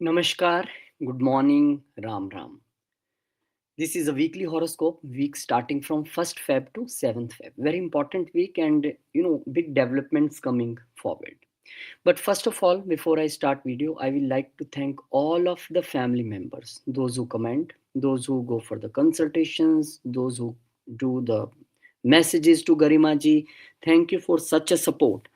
Namaskar, good morning, Ram Ram. This is a weekly horoscope week starting from 1st Feb to 7th Feb. Very important week and big developments coming forward. But first of all, before I start video, I will like to thank all of the family members, those who comment, those who go for the consultations, those who do the messages to Garimaji. Thank you for such a support.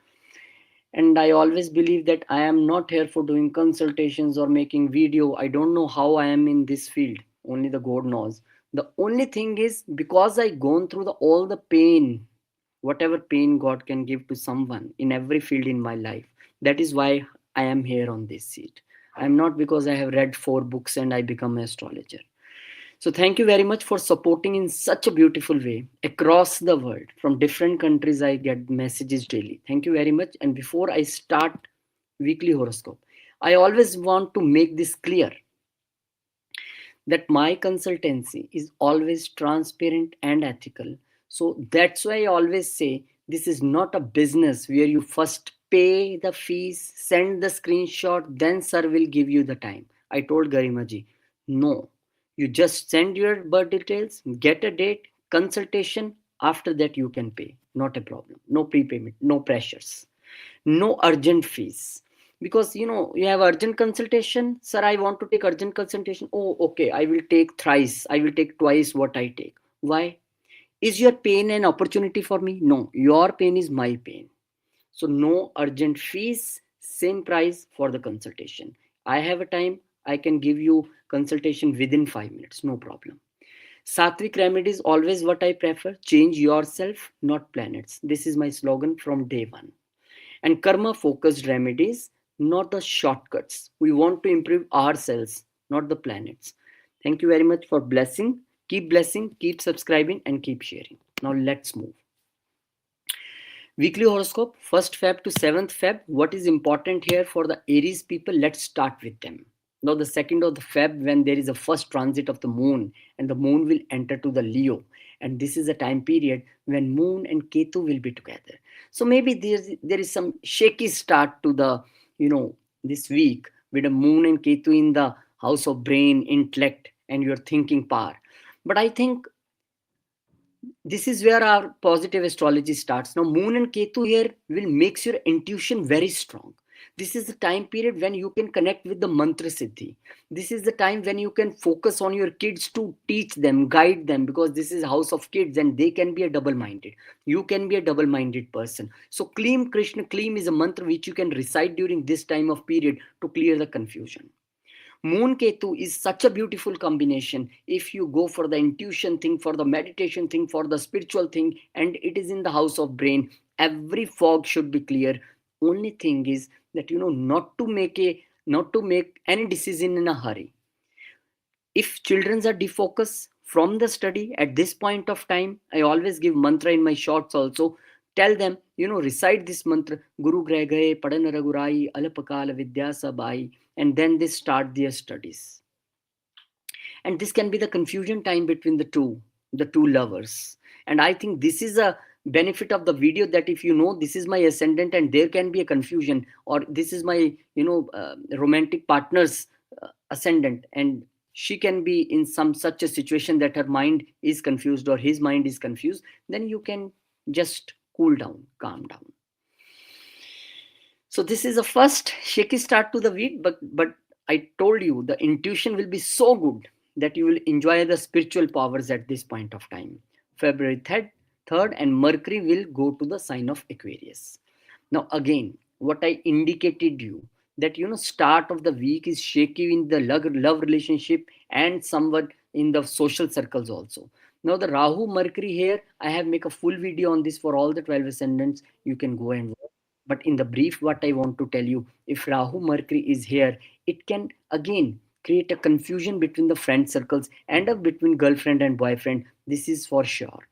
And I always believe that I am not here for doing consultations or making video. I don't know how I am in this field, only the god knows. The only thing is, because I gone through all the pain, whatever pain god can give to someone in every field in my life, that is why I am here on this seat. I am not because I have read 4 books and I become an astrologer. So thank you very much for supporting in such a beautiful way across the world. From different countries, I get messages daily. Thank you very much. And before I start weekly horoscope, I always want to make this clear that my consultancy is always transparent and ethical. So that's why I always say this is not a business where you first pay the fees, send the screenshot, then sir will give you the time. I told Garimaji, no, you just send your birth details, get a date, consultation. After that, you can pay. Not a problem. No prepayment, no pressures, no urgent fees. Because you have urgent consultation, sir. I want to take urgent consultation. Oh, okay. I will take thrice. I will take twice what I take. Why? Is your pain an opportunity for me? No, your pain is my pain. So no urgent fees, same price for the consultation. I have a time, I can give you consultation within 5 minutes, no problem. Sattvic remedies always what I prefer. Change yourself, not planets. This is my slogan from day one. And karma focused remedies, not the shortcuts. We want to improve ourselves, not the planets. Thank you very much for blessing, keep subscribing, and keep sharing. Now let's move. Weekly horoscope, 1st Feb to 7th Feb. What is important here for the Aries people? Let's start with them. Now, the 2nd of the Feb, when there is a first transit of the moon, and the moon will enter to the Leo. And this is a time period when moon and Ketu will be together. So maybe there is some shaky start to the, this week with the moon and Ketu in the house of brain, intellect, and your thinking power. But I think this is where our positive astrology starts. Now moon and Ketu here will makes your intuition very strong. This is the time period when you can connect with the mantra siddhi. This is the time when you can focus on your kids to teach them, guide them, because this is house of kids and they can be a double minded. You can be a double minded person. So Kleem Krishna, Kleem is a mantra which you can recite during this time of period to clear the confusion. Moon Ketu is such a beautiful combination. If you go for the intuition thing, for the meditation thing, for the spiritual thing, and it is in the house of brain, every fog should be clear. Only thing is that not to make any decision in a hurry. If children are defocused from the study at this point of time, I always give mantra in my shorts also. Tell them, recite this mantra, Guru Greh Gaye, Padan Ragurai, Alapakala Vidya Sabai, and then they start their studies. And this can be the confusion time between the two lovers. And I think this is a benefit of the video, that if this is my ascendant and there can be a confusion, or this is my romantic partner's ascendant, and she can be in some such a situation that her mind is confused or his mind is confused, then you can just cool down, calm down. So this is a first shaky start to the week, but I told you the intuition will be so good that you will enjoy the spiritual powers at this point of time. February 3rd, and Mercury will go to the sign of Aquarius. Now again, what I indicated you, that start of the week is shaky in the love relationship and somewhat in the social circles also. Now the Rahu Mercury here, I have make a full video on this for all the 12 ascendants. You can go and watch. But in the brief, what I want to tell you, if Rahu Mercury is here, it can again create a confusion between the friend circles and between girlfriend and boyfriend. This is for sure.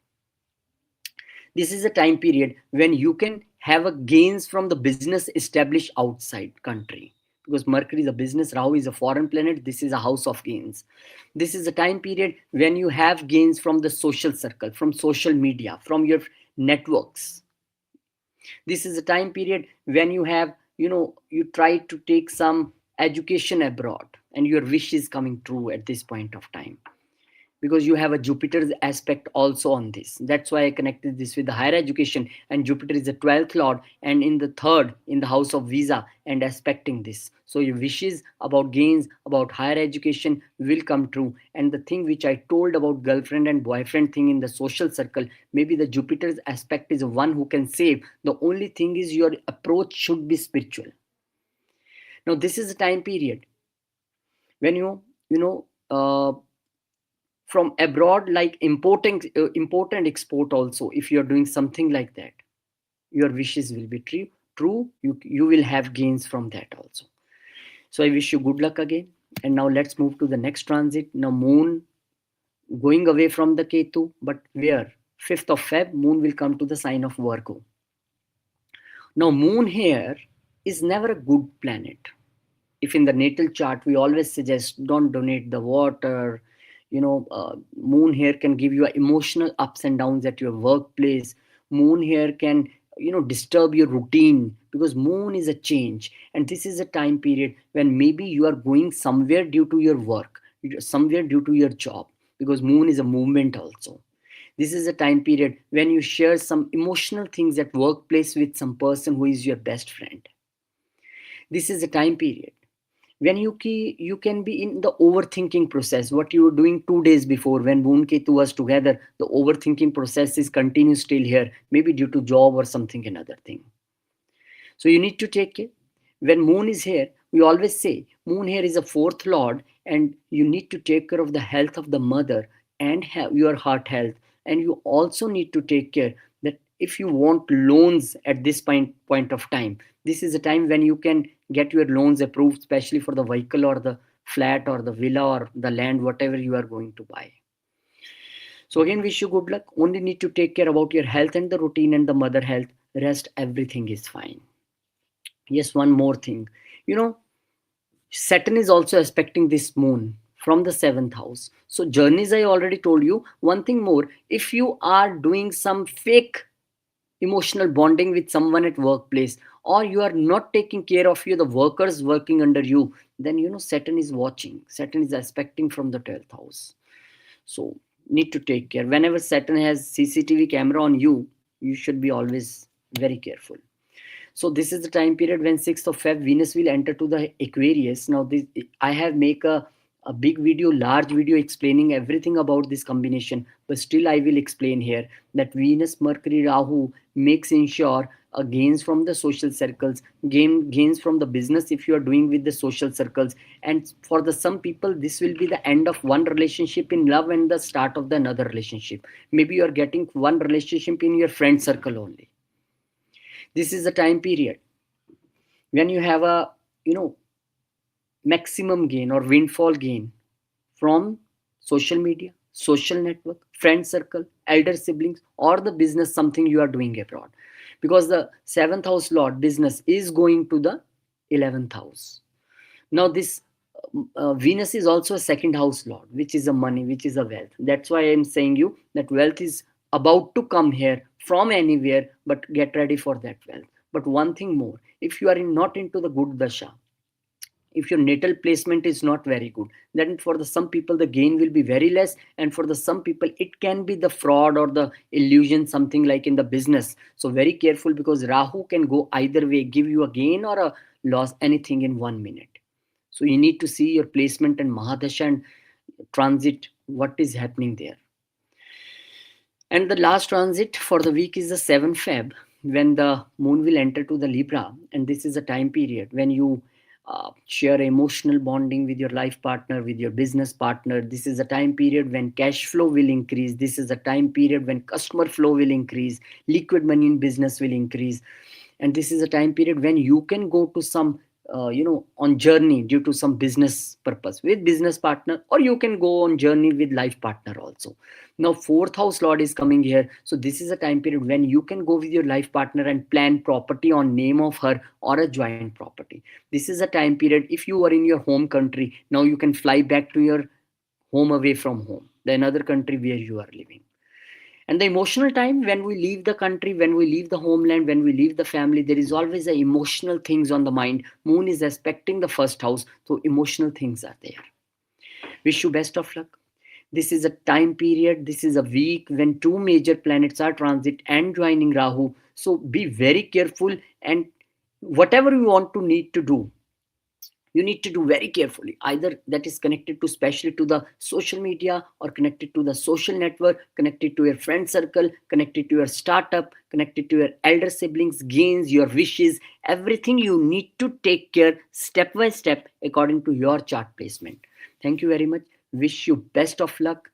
This is a time period when you can have a gains from the business established outside country, because Mercury is a business, Rahu is a foreign planet. This is a house of gains. This is a time period when you have gains from the social circle, from social media, from your networks. This is a time period when you have, you try to take some education abroad, and your wish is coming true at this point of time, because you have a Jupiter's aspect also on this. That's why I connected this with the higher education. And Jupiter is the 12th lord, and in the third, in the house of visa, and aspecting this. So your wishes about gains, about higher education will come true. And the thing which I told about girlfriend and boyfriend thing in the social circle, maybe the Jupiter's aspect is one who can save. The only thing is your approach should be spiritual. Now, this is a time period when you know, from abroad, like importing import and export also, if you are doing something like that, your wishes will be true. You will have gains from that also. So I wish you good luck again. And now let's move to the next transit. Now moon going away from the Ketu, but where 5th of Feb, moon will come to the sign of Virgo. Now moon here is never a good planet. If in the natal chart we always suggest don't donate the water, moon here can give you emotional ups and downs at your workplace. Moon here can disturb your routine, because moon is a change, and this is a time period when maybe you are going somewhere due to your work, somewhere due to your job, because moon is a movement also. This is a time period when you share some emotional things at workplace with some person who is your best friend. This is a time period when you can be in the overthinking process. What you were doing 2 days before when moon ketu was together, the overthinking process is continues still here, maybe due to job or something another thing. So you need to take care. When moon is here, we always say moon here is a 4th lord, and you need to take care of the health of the mother and have your heart health. And you also need to take care that if you want loans at this point of time, this is a time when you can get your loans approved, especially for the vehicle or the flat or the villa or the land, whatever you are going to buy. So again, wish you good luck. Only need to take care about your health and the routine and the mother health. Rest, everything is fine. Yes, one more thing. Saturn is also aspecting this moon from the 7th house. So journeys, I already told you. One thing more, if you are doing some fake emotional bonding with someone at workplace, or you are not taking care of you, the workers working under you, then Saturn is watching. Saturn is aspecting from the 12th house. So need to take care. Whenever Saturn has CCTV camera on you, you should be always very careful. So this is the time period when 6th of Feb, Venus will enter to the Aquarius. Now this, I have make a big video, large video explaining everything about this combination, but still I will explain here that Venus, Mercury, Rahu makes ensure gains from the social circles, gains from the business if you are doing with the social circles. And for the some people, this will be the end of one relationship in love and the start of the another relationship. Maybe you are getting one relationship in your friend circle only. This is a time period when you have a maximum gain or windfall gain from social media, social network, friend circle, elder siblings, or the business something you are doing abroad, because the 7th house lord business is going to the 11th house. Now this Venus is also a 2nd house lord, which is a money, which is a wealth. That's why I'm saying you that wealth is about to come here from anywhere, but get ready for that wealth. But one thing more, if you are not into the good dasha, if your natal placement is not very good, then for the some people the gain will be very less, and for the some people it can be the fraud or the illusion, something like in the business. So very careful, because Rahu can go either way, give you a gain or a loss, anything in 1 minute. So you need to see your placement and Mahadasha and transit, what is happening there. And the last transit for the week is the 7th Feb, when the moon will enter to the Libra. And this is a time period when you share emotional bonding with your life partner, with your business partner. This is a time period when cash flow will increase. This is a time period when customer flow will increase, liquid money in business will increase. And this is a time period when you can go to some on journey due to some business purpose with business partner, or you can go on journey with life partner also. Now 4th house lord is coming here, so this is a time period when you can go with your life partner and plan property on name of her or a joint property. This is a time period, if you are in your home country, now you can fly back to your home away from home, the another country where you are living. And the emotional time, when we leave the country, when we leave the homeland, when we leave the family, there is always a emotional things on the mind. Moon is aspecting the first house, so emotional things are there. Wish you best of luck. This is a time period, this is a week when two major planets are transit and joining Rahu. So be very careful, and whatever you want to need to do, you need to do very carefully. Either that is connected to, especially to the social media, or connected to the social network, connected to your friend circle, connected to your startup, connected to your elder siblings, gains, your wishes, everything you need to take care step by step according to your chart placement. Thank you very much. Wish you best of luck.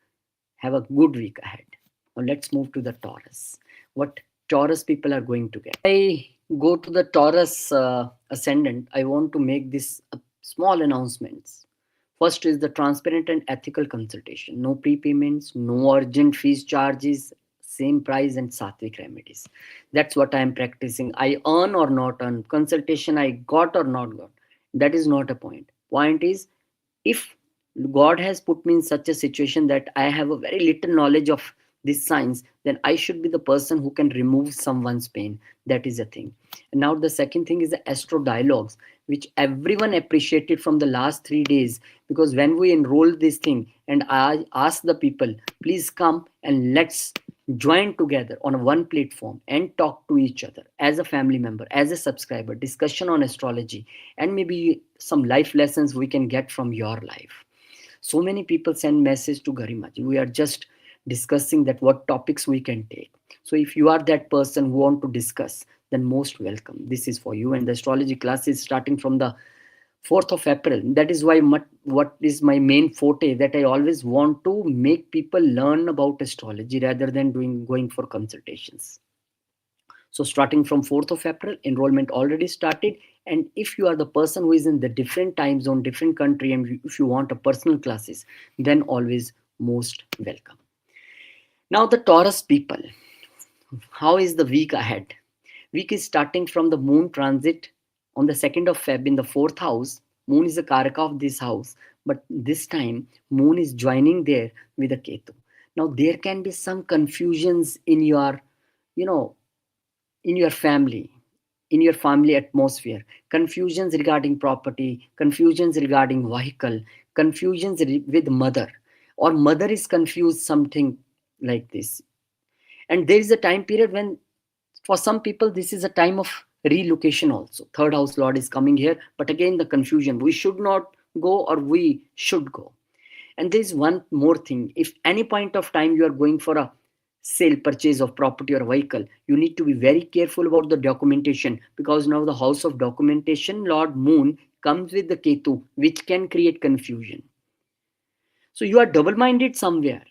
Have a good week ahead. Now let's move to the Taurus. What Taurus people are going to get. I go to the Taurus ascendant. I want to make this small announcements. First is the transparent and ethical consultation. No prepayments, no urgent fees charges, same price, and sattvic remedies. That's what I am practicing. I earn or not earn, consultation I got or not got. That is not a point. Point is, if God has put me in such a situation that I have a very little knowledge of this science, then I should be the person who can remove someone's pain. That is a thing. And now the second thing is the astro dialogues, which everyone appreciated from the last 3 days. Because when we enrolled this thing, and I asked the people, please come and let's join together on a one platform and talk to each other as a family member, as a subscriber, discussion on astrology, and maybe some life lessons we can get from your life. So many people send message to Garimaji. We are just discussing that what topics we can take. So if you are that person who want to discuss, then most welcome. This is for you. And the astrology class is starting from the 4th of April. That is why what is my main forte, that I always want to make people learn about astrology rather than going for consultations. So starting from 4th of April, enrollment already started. And if you are the person who is in the different time zone, different country, and if you want a personal classes, then always most welcome. Now the Taurus people, how is the week ahead? Week is starting from the moon transit on the 2nd of Feb in the 4th house. Moon is the karaka of this house, but this time moon is joining there with a Ketu. Now there can be some confusions in your, you know, in your family, in your family atmosphere, confusions regarding property, confusions regarding vehicle, confusions with mother, or mother is confused, something like this. And there is a time period when, for some people, this is a time of relocation also. Third house lord is coming here, but again the confusion, we should not go or we should go. And there is one more thing. If any point of time you are going for a sale, purchase of property or vehicle, you need to be very careful about the documentation, because now the house of documentation, Lord Moon, comes with the Ketu, which can create confusion. So you are double minded somewhere,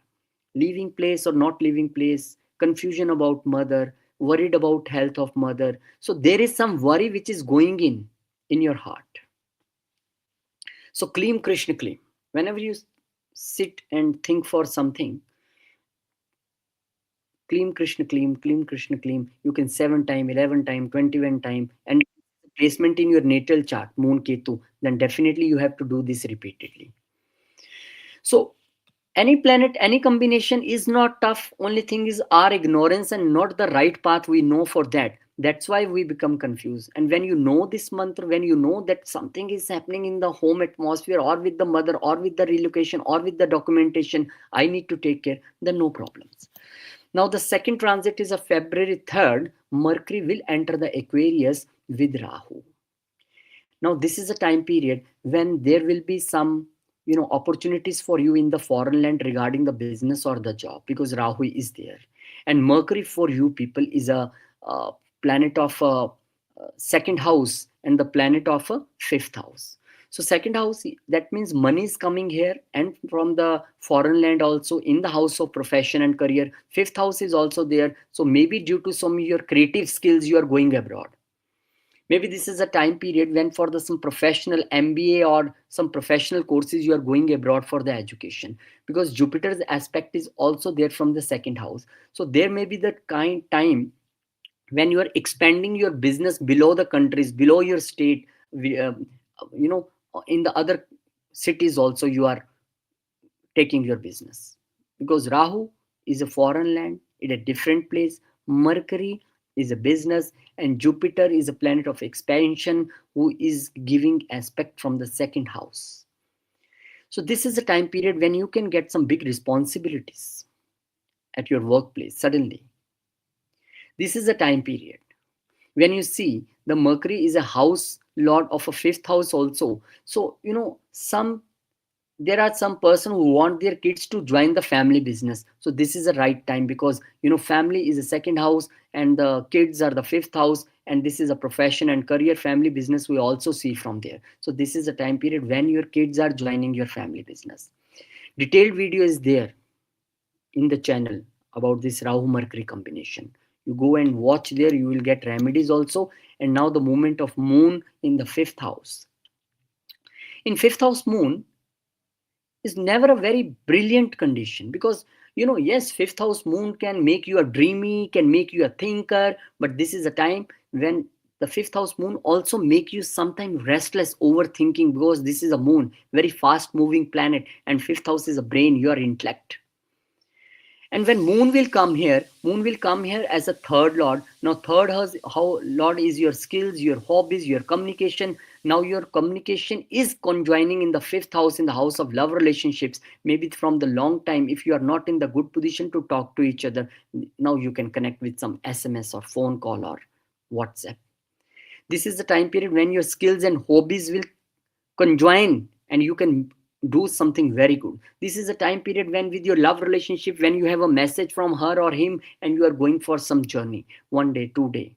leaving place or not leaving place, confusion about mother, worried about health of mother. So there is some worry which is going in your heart. So Kleem Krishna Kleem. Whenever you sit and think for something, Kleem Krishna Kleem, Kleem Krishna Kleem. You can 7 time, 11 time, 21 time, and placement in your natal chart, Moon Ketu, then definitely you have to do this repeatedly. So any planet, any combination is not tough. Only thing is our ignorance and not the right path we know for that. That's why we become confused. And when you know this mantra, when you know that something is happening in the home atmosphere, or with the mother, or with the relocation, or with the documentation, I need to take care, then no problems. Now the second transit is of February 3rd. Mercury will enter the Aquarius with Rahu. Now this is a time period when there will be some, opportunities for you in the foreign land regarding the business or the job, because Rahu is there. And Mercury for you people is a planet of a second house and the planet of a fifth house. So second house, that means money is coming here and from the foreign land, also in the house of profession and career. Fifth house is also there. So maybe due to some of your creative skills, you are going abroad. Maybe this is a time period when for the some professional MBA or some professional courses, you are going abroad for the education, because Jupiter's aspect is also there from the second house. So there may be the kind time when you are expanding your business below the countries, below your state, you know in the other cities also you are taking your business, because Rahu is a foreign land, in a different place. Mercury is a business, and Jupiter is a planet of expansion who is giving aspect from the second house. So this is a time period when you can get some big responsibilities at your workplace suddenly. This is a time period when you see the Mercury is a house lord of a fifth house also. So some there are some person who want their kids to join the family business. So this is the right time, because family is a second house and the kids are the fifth house, and this is a profession and career. Family business we also see from there. So this is a time period when your kids are joining your family business. Detailed video is there in the channel about this Rahu Mercury combination. You go and watch there, you will get remedies also. And now the movement of moon in the fifth house. In fifth house, moon is never a very brilliant condition, because yes, fifth house moon can make you a dreamy, can make you a thinker, but this is a time when the fifth house moon also make you sometimes restless, overthinking, because this is a moon, very fast moving planet, and fifth house is a brain, your intellect. And when moon will come here as a third lord. Now third house, how lord is your skills, your hobbies, your communication. Now your communication is conjoining in the fifth house, in the house of love relationships. Maybe from the long time, if you are not in the good position to talk to each other, now you can connect with some SMS or phone call or WhatsApp. This is the time period when your skills and hobbies will conjoin and you can do something very good. This is a time period when with your love relationship, when you have a message from her or him and you are going for some journey, 1 day 2 day,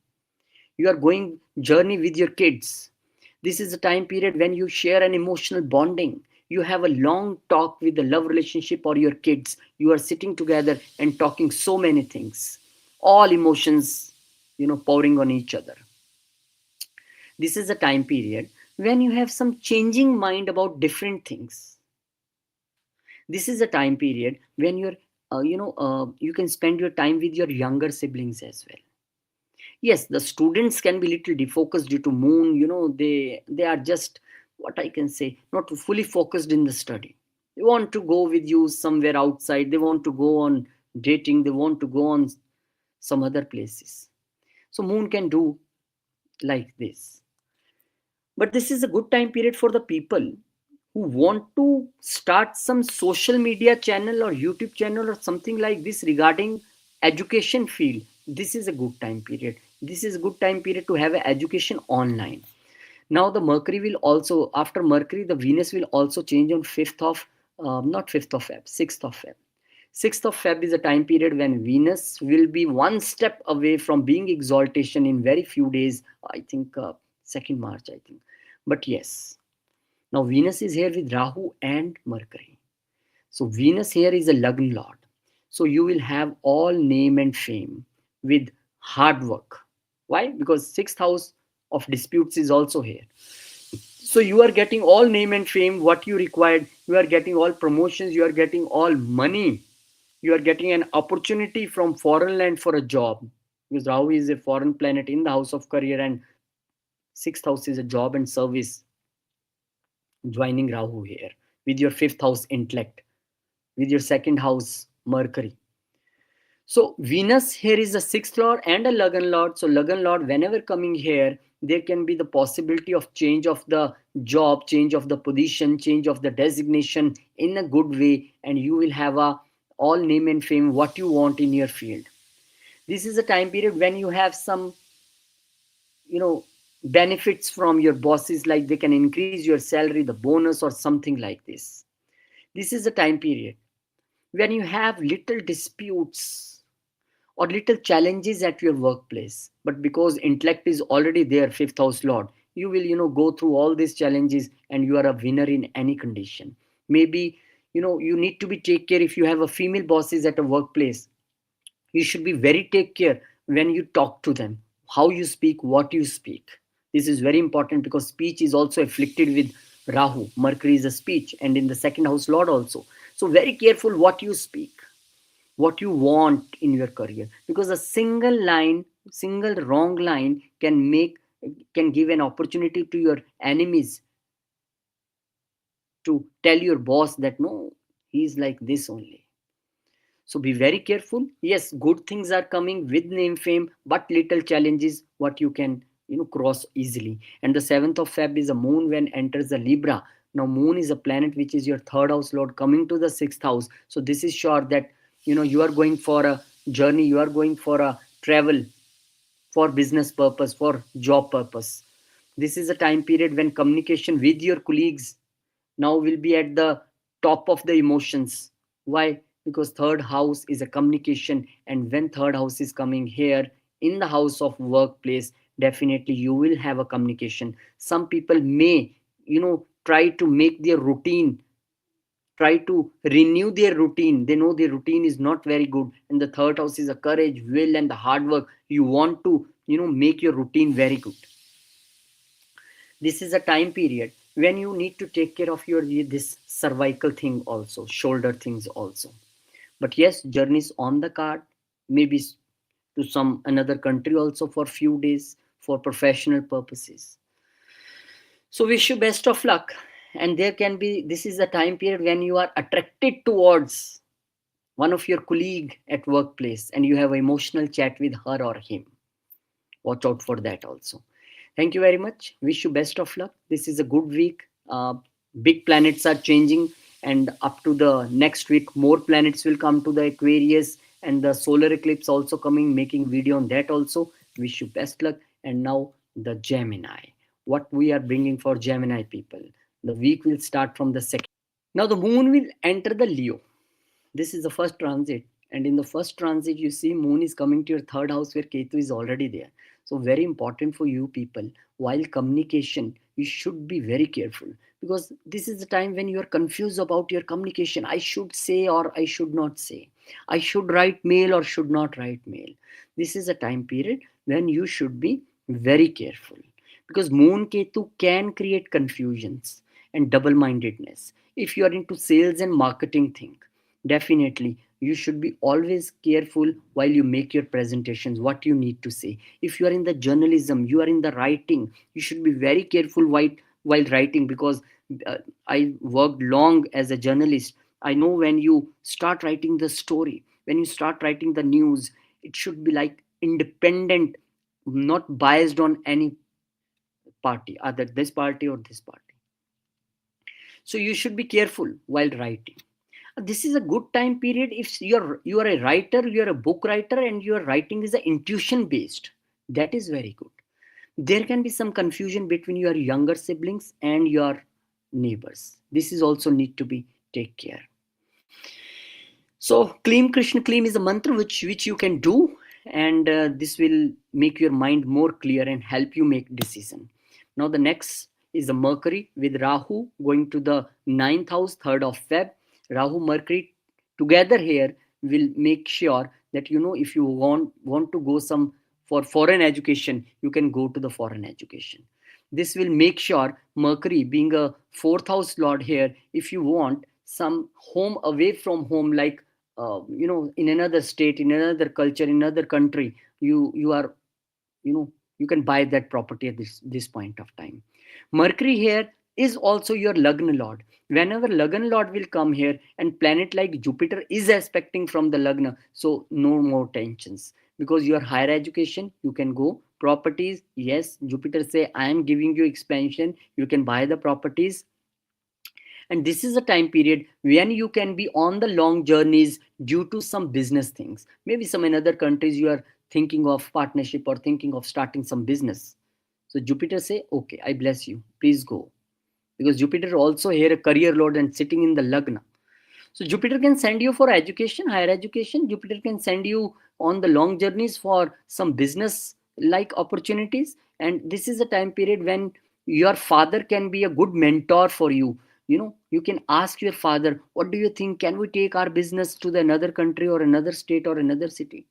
you are going journey with your kids. This is a time period when you share an emotional bonding. You have a long talk with the love relationship or your kids. You are sitting together and talking so many things, all emotions pouring on each other. This is a time period when you have some changing mind about different things. This is a time period when you can spend your time with your younger siblings as well. Yes, the students can be little defocused due to moon. They are just, what I can say, not fully focused in the study. They want to go with you somewhere outside. They want to go on dating. They want to go on some other places. So moon can do like this. But this is a good time period for the people who want to start some social media channel or YouTube channel or something like this regarding education field. This is a good time period. This is a good time period to have an education online. Now the Mercury will also, after Mercury, the Venus will also change on 5th of, not 5th of Feb, 6th of Feb. 6th of Feb is a time period when Venus will be one step away from being exaltation in very few days. I think 2nd March, I think. But yes, now Venus is here with Rahu and Mercury. So Venus here is a Lagna Lord. So you will have all name and fame with hard work. Why? Because 6th house of disputes is also here. So you are getting all name and fame, what you required. You are getting all promotions. You are getting all money. You are getting an opportunity from foreign land for a job. Because Rahu is a foreign planet in the house of career, and 6th house is a job and service, joining Rahu here with your 5th house intellect, with your 2nd house Mercury. So Venus here is a 6th lord and a Lagna lord. So Lagna lord, whenever coming here, there can be the possibility of change of the job, change of the position, change of the designation in a good way, and you will have a all name and fame what you want in your field. This is a time period when you have some benefits from your bosses, like they can increase your salary, the bonus or something like this. This is a time period when you have little disputes or little challenges at your workplace, but because intellect is already there, 5th house lord, you will go through all these challenges and you are a winner in any condition. Maybe you need to be take care. If you have a female bosses at a workplace, you should be very take care when you talk to them, how you speak, what you speak. This is very important, because speech is also afflicted with Rahu. Mercury is a speech, and in the 2nd house lord also. So very careful what you speak, what you want in your career, because a single wrong line can give an opportunity to your enemies to tell your boss that no, he's like this only. So be very careful. Yes, good things are coming with name fame, but little challenges what you can cross easily. And the 7th of Feb is a moon when enters the Libra. Now moon is a planet which is your third house lord coming to the sixth house. So this is sure that you are going for a journey, you are going for a travel, for business purpose, for job purpose. This is a time period when communication with your colleagues now will be at the top of the emotions. Why? Because third house is a communication, and when third house is coming here in the house of workplace, definitely you will have a communication. Some people may try to make their routine, try to renew their routine. They know their routine is not very good, and the third house is a courage, will, and the hard work. You want to make your routine very good. This is a time period when you need to take care of your this cervical thing also, shoulder things also. But yes, journeys on the card, maybe to some another country also for few days for professional purposes. So wish you best of luck. And there can be, this is a time period when you are attracted towards one of your colleague at workplace and you have an emotional chat with her or him. Watch out for that also. Thank you very much. Wish you best of luck. This is a good week. Big planets are changing, and up to the next week, more planets will come to the Aquarius, and the solar eclipse also coming. Making video on that also. Wish you best luck. And now the Gemini. What we are bringing for Gemini people. The week will start from the second. Now the moon will enter the Leo. This is the first transit, and in the first transit you see moon is coming to your third house where Ketu is already there. So very important for you people, while communication you should be very careful, because this is the time when you are confused about your communication. I should say or I should not say, I should write mail or should not write mail. This is a time period when you should be very careful, because moon Ketu can create confusions and double mindedness. If you are into sales and marketing thing, definitely you should be always careful while you make your presentations what you need to say. If you are in the journalism, you are in the writing, you should be very careful while writing, because uh, I worked long as a journalist. I know when you start writing the story, when you start writing the news, it should be like independent, not biased on any party, either this party or this party. So you should be careful while writing. This is a good time period if you are a writer, you are a book writer, and your writing is a intuition based. That is very good. There can be some confusion between your younger siblings and your neighbors. This is also need to be take care. So Kleem Krishna Kleem is a mantra which you can do, and this will make your mind more clear and help you make decision. Now the next is the Mercury with Rahu going to the ninth house, 3rd of Feb. Rahu Mercury together here will make sure that if you want to go some for foreign education, you can go to the foreign education. This will make sure Mercury being a 4th house lord here, if you want some home away from home, like in another state, in another culture, in another country, you are you can buy that property at this point of time. Mercury here is also your Lagna Lord. Whenever Lagna Lord will come here, and planet like Jupiter is aspecting from the Lagna, so no more tensions. Because your higher education, you can go. Properties, yes, Jupiter say, I am giving you expansion. You can buy the properties. And this is a time period when you can be on the long journeys due to some business things. Maybe some in other countries you are thinking of partnership or thinking of starting some business. So Jupiter say, okay, I bless you, please go. Because Jupiter also here a career lord and sitting in the Lagna. So Jupiter can send you for education, higher education. Jupiter can send you on the long journeys for some business like opportunities. And this is a time period when your father can be a good mentor for you. You can ask your father, what do you think? Can we take our business to the another country or another state or another city?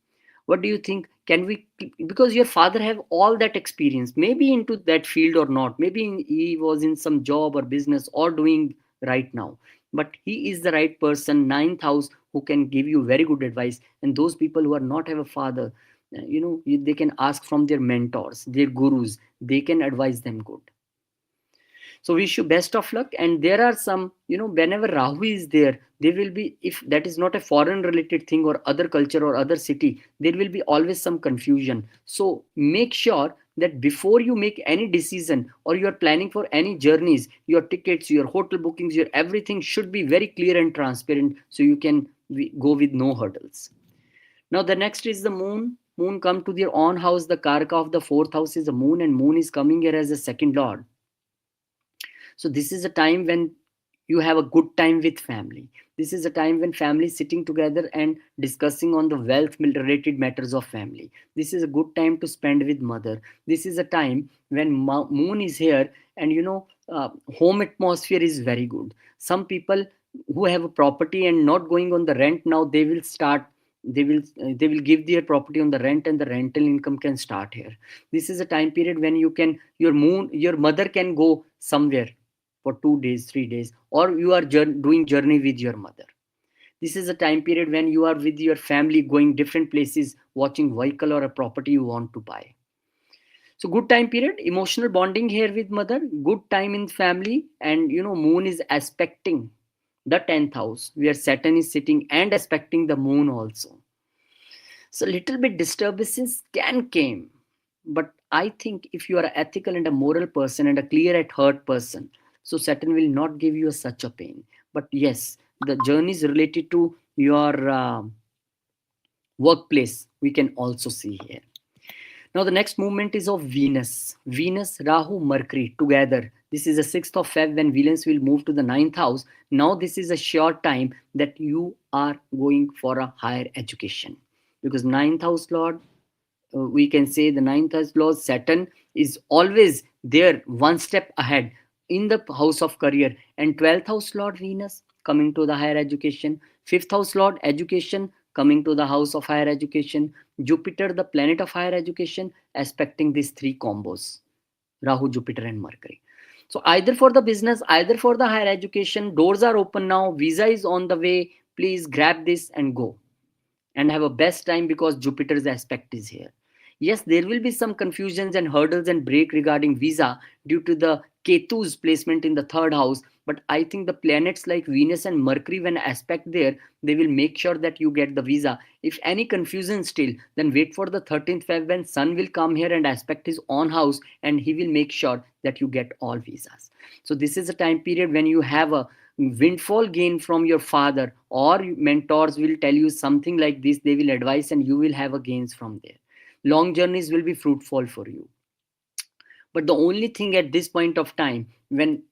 What do you think? Can we? Because your father have all that experience, maybe into that field or not. Maybe he was in some job or business or doing right now, but he is the right person, ninth house, who can give you very good advice. And those people who are not have a father, they can ask from their mentors, their gurus. They can advise them good. So wish you best of luck. And there are some, whenever Rahu is there, there will be, if that is not a foreign related thing or other culture or other city, there will be always some confusion. So make sure that before you make any decision or you are planning for any journeys, your tickets, your hotel bookings, your everything should be very clear and transparent, so you can go with no hurdles. Now the next is the moon. Moon come to their own house. The karaka of the fourth house is the moon, and moon is coming here as a second lord. So this is a time when you have a good time with family. This is a time when family is sitting together and discussing on the wealth related matters of family. This is a good time to spend with mother. This is a time when moon is here, and home atmosphere is very good. Some people who have a property and not going on the rent, now they will start, they will give their property on the rent, and the rental income can start here. This is a time period when you can, your mother can go somewhere for 2 days, 3 days, or you are doing journey with your mother. This is a time period when you are with your family going different places, watching vehicle or a property you want to buy. So good time period, emotional bonding here with mother, good time in family. And moon is aspecting the 10th house where Saturn is sitting and aspecting the moon also. So little bit disturbances can came, but I think if you are an ethical and a moral person and a clear at heart person, so Saturn will not give you such a pain. But yes, the journeys related to your workplace we can also see here. Now the next movement is of Venus. Venus, Rahu, Mercury together. This is the 6th of Feb when Venus will move to the 9th house. Now this is a short time that you are going for a higher education, because 9th house lord, we can say the 9th house lord Saturn is always there one step ahead in the house of career, and 12th house lord Venus coming to the higher education, 5th house lord education coming to the house of higher education, Jupiter the planet of higher education aspecting these three combos, Rahu, Jupiter and Mercury. So either for the business, either for the higher education, doors are open now, visa is on the way. Please grab this and go and have a best time, because Jupiter's aspect is here. Yes, there will be some confusions and hurdles and break regarding visa due to the Ketu's placement in the third house. But I think the planets like Venus and Mercury, when aspect there, they will make sure that you get the visa. If any confusion still, then wait for the 13th Feb when Sun will come here and aspect his own house, and he will make sure that you get all visas. So this is a time period when you have a windfall gain from your father, or mentors will tell you something like this, they will advise and you will have a gains from there. Long journeys will be fruitful for you. But the only thing at this point of time, when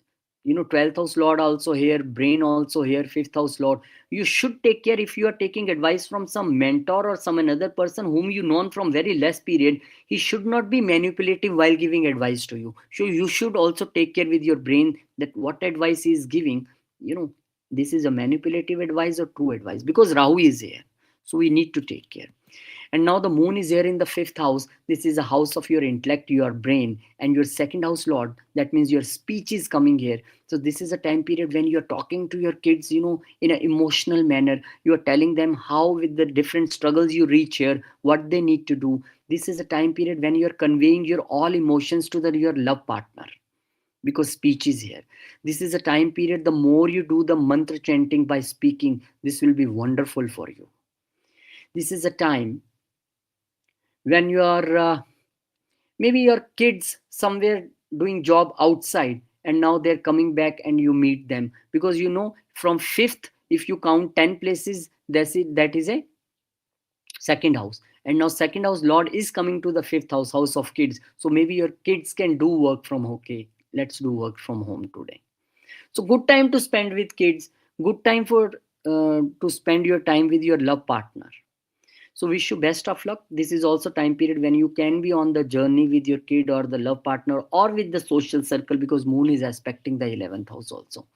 12th house lord also here, brain also here, 5th house lord, you should take care. If you are taking advice from some mentor or some another person whom you known from very less period, he should not be manipulative while giving advice to you. So you should also take care with your brain that what advice he is giving, this is a manipulative advice or true advice, because Rahu is here, so we need to take care. And now the moon is here in the 5th house. This is a house of your intellect, your brain, and your second house lord. That means your speech is coming here. So this is a time period when you're talking to your kids, in an emotional manner. You're telling them how with the different struggles you reach here, what they need to do. This is a time period when you're conveying your all emotions to your love partner, because speech is here. This is a time period, the more you do the mantra chanting by speaking, this will be wonderful for you. This is a time when you are maybe your kids somewhere doing job outside, and now they're coming back and you meet them, because from 5th, if you count 10 places, that is a second house, and now second house lord is coming to the 5th house, house of kids. So maybe your kids can do work from, okay, let's do work from home today. So good time to spend with kids, good time for to spend your time with your love partner. So wish you best of luck. This is also time period when you can be on the journey with your kid or the love partner or with the social circle, because moon is aspecting the 11th house also.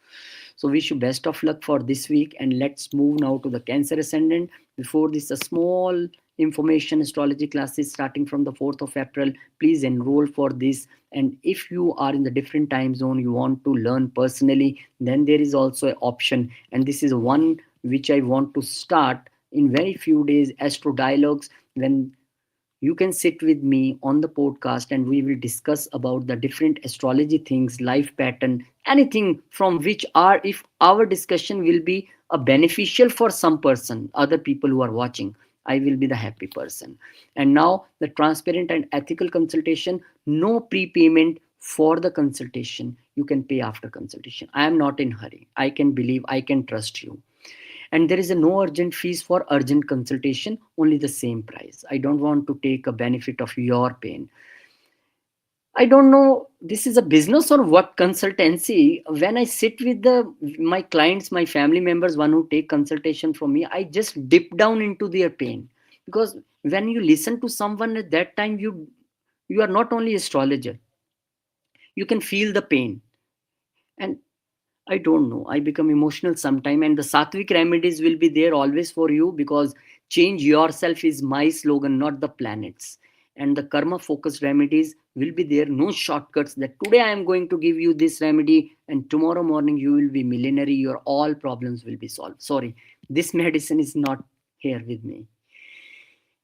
So wish you best of luck for this week, and let's move now to the Cancer ascendant. Before this, a small information, astrology classes starting from the 4th of April. Please enroll for this. And if you are in the different time zone, you want to learn personally, then there is also an option. And this is one which I want to start in very few days, Astro Dialogues, when You can sit with me on the podcast and we will discuss about the different astrology things, life pattern, anything from which are, if our discussion will be a beneficial for some person, other people who are watching, I will be the happy person. And now the transparent and ethical consultation, no prepayment for the consultation. You can pay after consultation. I am not in hurry. I can believe, I can trust you. And there is a no urgent fees for urgent consultation, only the same price. I don't want to take a benefit of your pain. I don't know this is a business or what consultancy. When I sit with the my clients, my family members, one who take consultation from me, I just dip down into their pain. Because when you listen to someone at that time, you are not only astrologer, you can feel the pain. And I don't know. I become emotional sometime, and the Sattvic remedies will be there always for you, because change yourself is my slogan, not the planets. And the karma focused remedies will be there. No shortcuts that today I am going to give you this remedy, and tomorrow morning you will be millionaire. Your all problems will be solved. Sorry, this medicine is not here with me.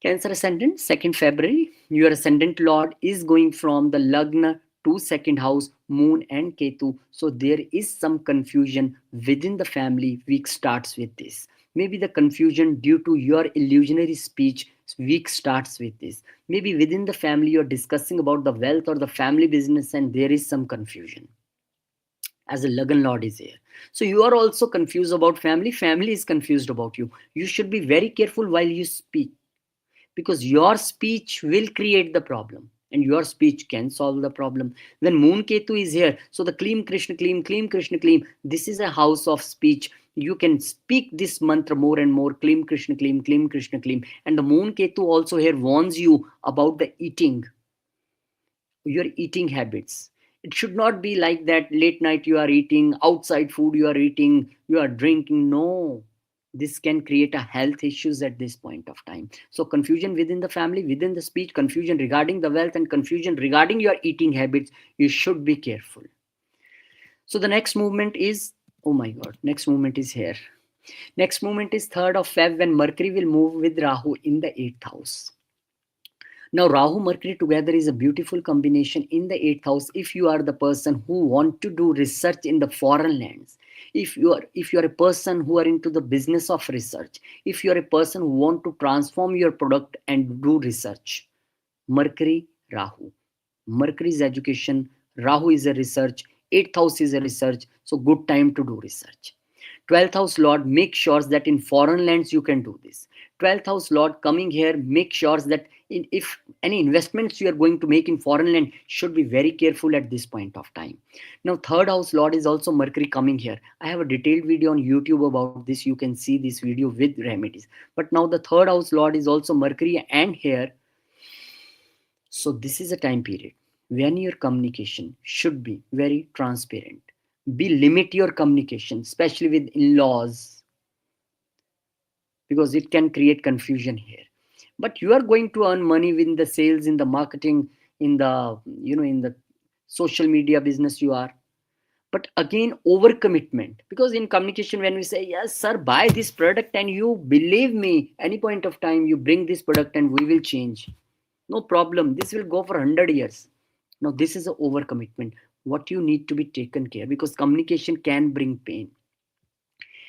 Cancer ascendant, 2nd February. Your ascendant lord is going from the Lagna to second house, Moon and Ketu. So there is some confusion within the family. Week starts with this. Maybe the confusion due to your illusionary speech. Week starts with this. Maybe within the family you're discussing about the wealth or the family business, and there is some confusion as a Lagan Lord is here. So you are also confused about family. Family is confused about you. You should be very careful while you speak, because your speech will create the problem and your speech can solve the problem. When Moon Ketu is here, so the Kleem Krishna Kleem, Kleem Krishna Kleem, this is a house of speech. You can speak this mantra more and more, Kleem Krishna Kleem, Kleem Krishna Kleem. And the Moon Ketu also here warns you about the eating, your eating habits. It should not be like that late night you are eating outside food, you are eating, you are drinking. No, this can create a health issues at this point of time. So confusion within the family, within the speech, confusion regarding the wealth, and confusion regarding your eating habits. You should be careful. So the next movement is, oh my god, next movement is here. Next movement is 3rd of Feb, when Mercury will move with Rahu in the 8th house. Now, Rahu Mercury together is a beautiful combination in the 8th house. If you are the person who want to do research in the foreign lands, if you are a person who are into the business of research, if you are a person who want to transform your product and do research, Mercury, Rahu. Mercury is education, Rahu is a research, 8th house is a research. So good time to do research. 12th house Lord, make sure that in foreign lands you can do this. 12th house Lord coming here, make sure that if any investments you are going to make in foreign land, should be very careful at this point of time. Now 3rd house Lord is also Mercury coming here. I have a detailed video on YouTube about this. You can see this video with remedies. But now the 3rd house Lord is also Mercury and here. So this is a time period when your communication should be very transparent. Be limit your communication, especially with in-laws, because it can create confusion here. But you are going to earn money in the sales, in the marketing, in the in the social media business you are. But again, overcommitment, because in communication when we say yes sir, buy this product, and you believe me, any point of time you bring this product and we will change, no problem, this will go for 100 years. Now this is an overcommitment. What you need to be taken care, because communication can bring pain.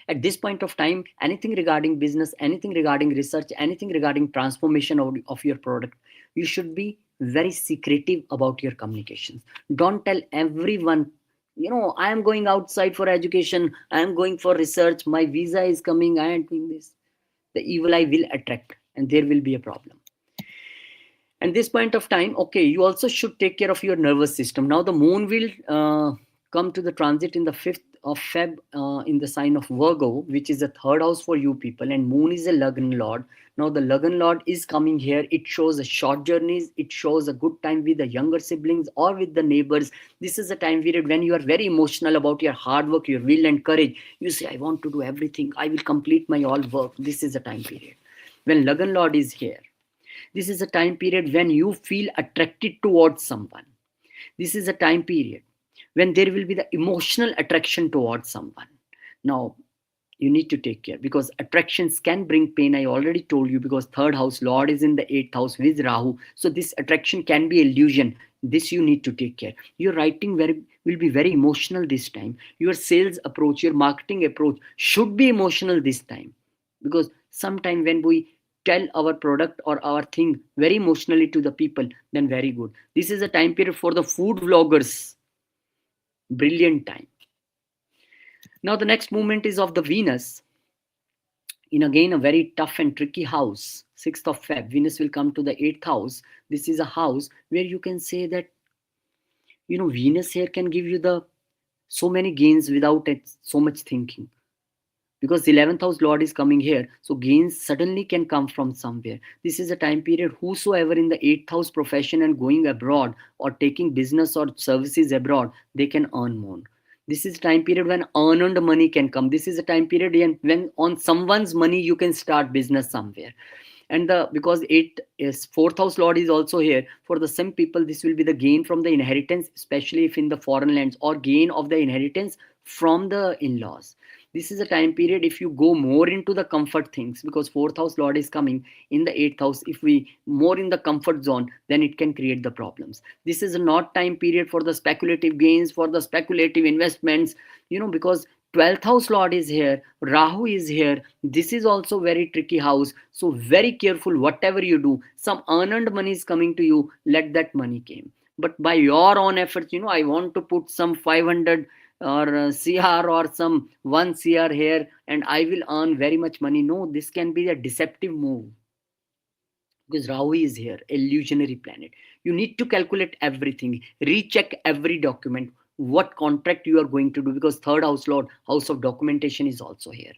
At this point of time, anything regarding business, anything regarding research, anything regarding transformation of your product, you should be very secretive about your communications. Don't tell everyone, I am going outside for education, I am going for research, my visa is coming, I am doing this. The evil eye will attract and there will be a problem. And this point of time, okay, you also should take care of your nervous system. Now the moon will come to the transit in the 5th of Feb in the sign of Virgo, which is the 3rd house for you people, and moon is a Lagna Lord. Now the Lagna Lord is coming here. It shows a short journeys. It shows a good time with the younger siblings or with the neighbors. This is a time period when you are very emotional about your hard work, your will and courage. You say, I want to do everything. I will complete my all work. This is a time period when Lagna Lord is here. This is a time period when you feel attracted towards someone. This is a time period when there will be the emotional attraction towards someone. Now, You need to take care, because attractions can bring pain. I already told you, because third house lord is in the eighth house with Rahu. So this attraction can be illusion. This you need to take care. Your writing will be very emotional this time. Your sales approach, your marketing approach should be emotional this time, because sometime when we tell our product or our thing very emotionally to the people, then very good. This is a time period for the food vloggers. Brilliant time. Now the next movement is of the Venus in again a very tough and tricky house. 6th of Feb, Venus will come to the 8th house. This is a house where you can say that, Venus here can give you the so many gains without it, so much thinking, because the 11th house lord is coming here, so gains suddenly can come from somewhere. This is a time period whosoever in the 8th house profession and going abroad or taking business or services abroad, they can earn more. This is a time period when earned money can come. This is a time period when on someone's money you can start business somewhere. And the because it is 4th house lord is also here, for the some people this will be the gain from the inheritance, especially if in the foreign lands, or gain of the inheritance from the in-laws. This is a time period if you go more into the comfort things, because 4th house lord is coming in the 8th house. If we more in the comfort zone, then it can create the problems. This is not time period for the speculative gains, for the speculative investments, because 12th house lord is here, Rahu is here. This is also very tricky house, so very careful whatever you do. Some unearned money is coming to you, let that money came, but by your own efforts, I want to put some 500 or CR or some 1 CR here and I will earn very much money. No, this can be a deceptive move, because Rahu is here, illusionary planet. You need to calculate everything, recheck every document, what contract you are going to do, because third house lord, house of documentation, is also here.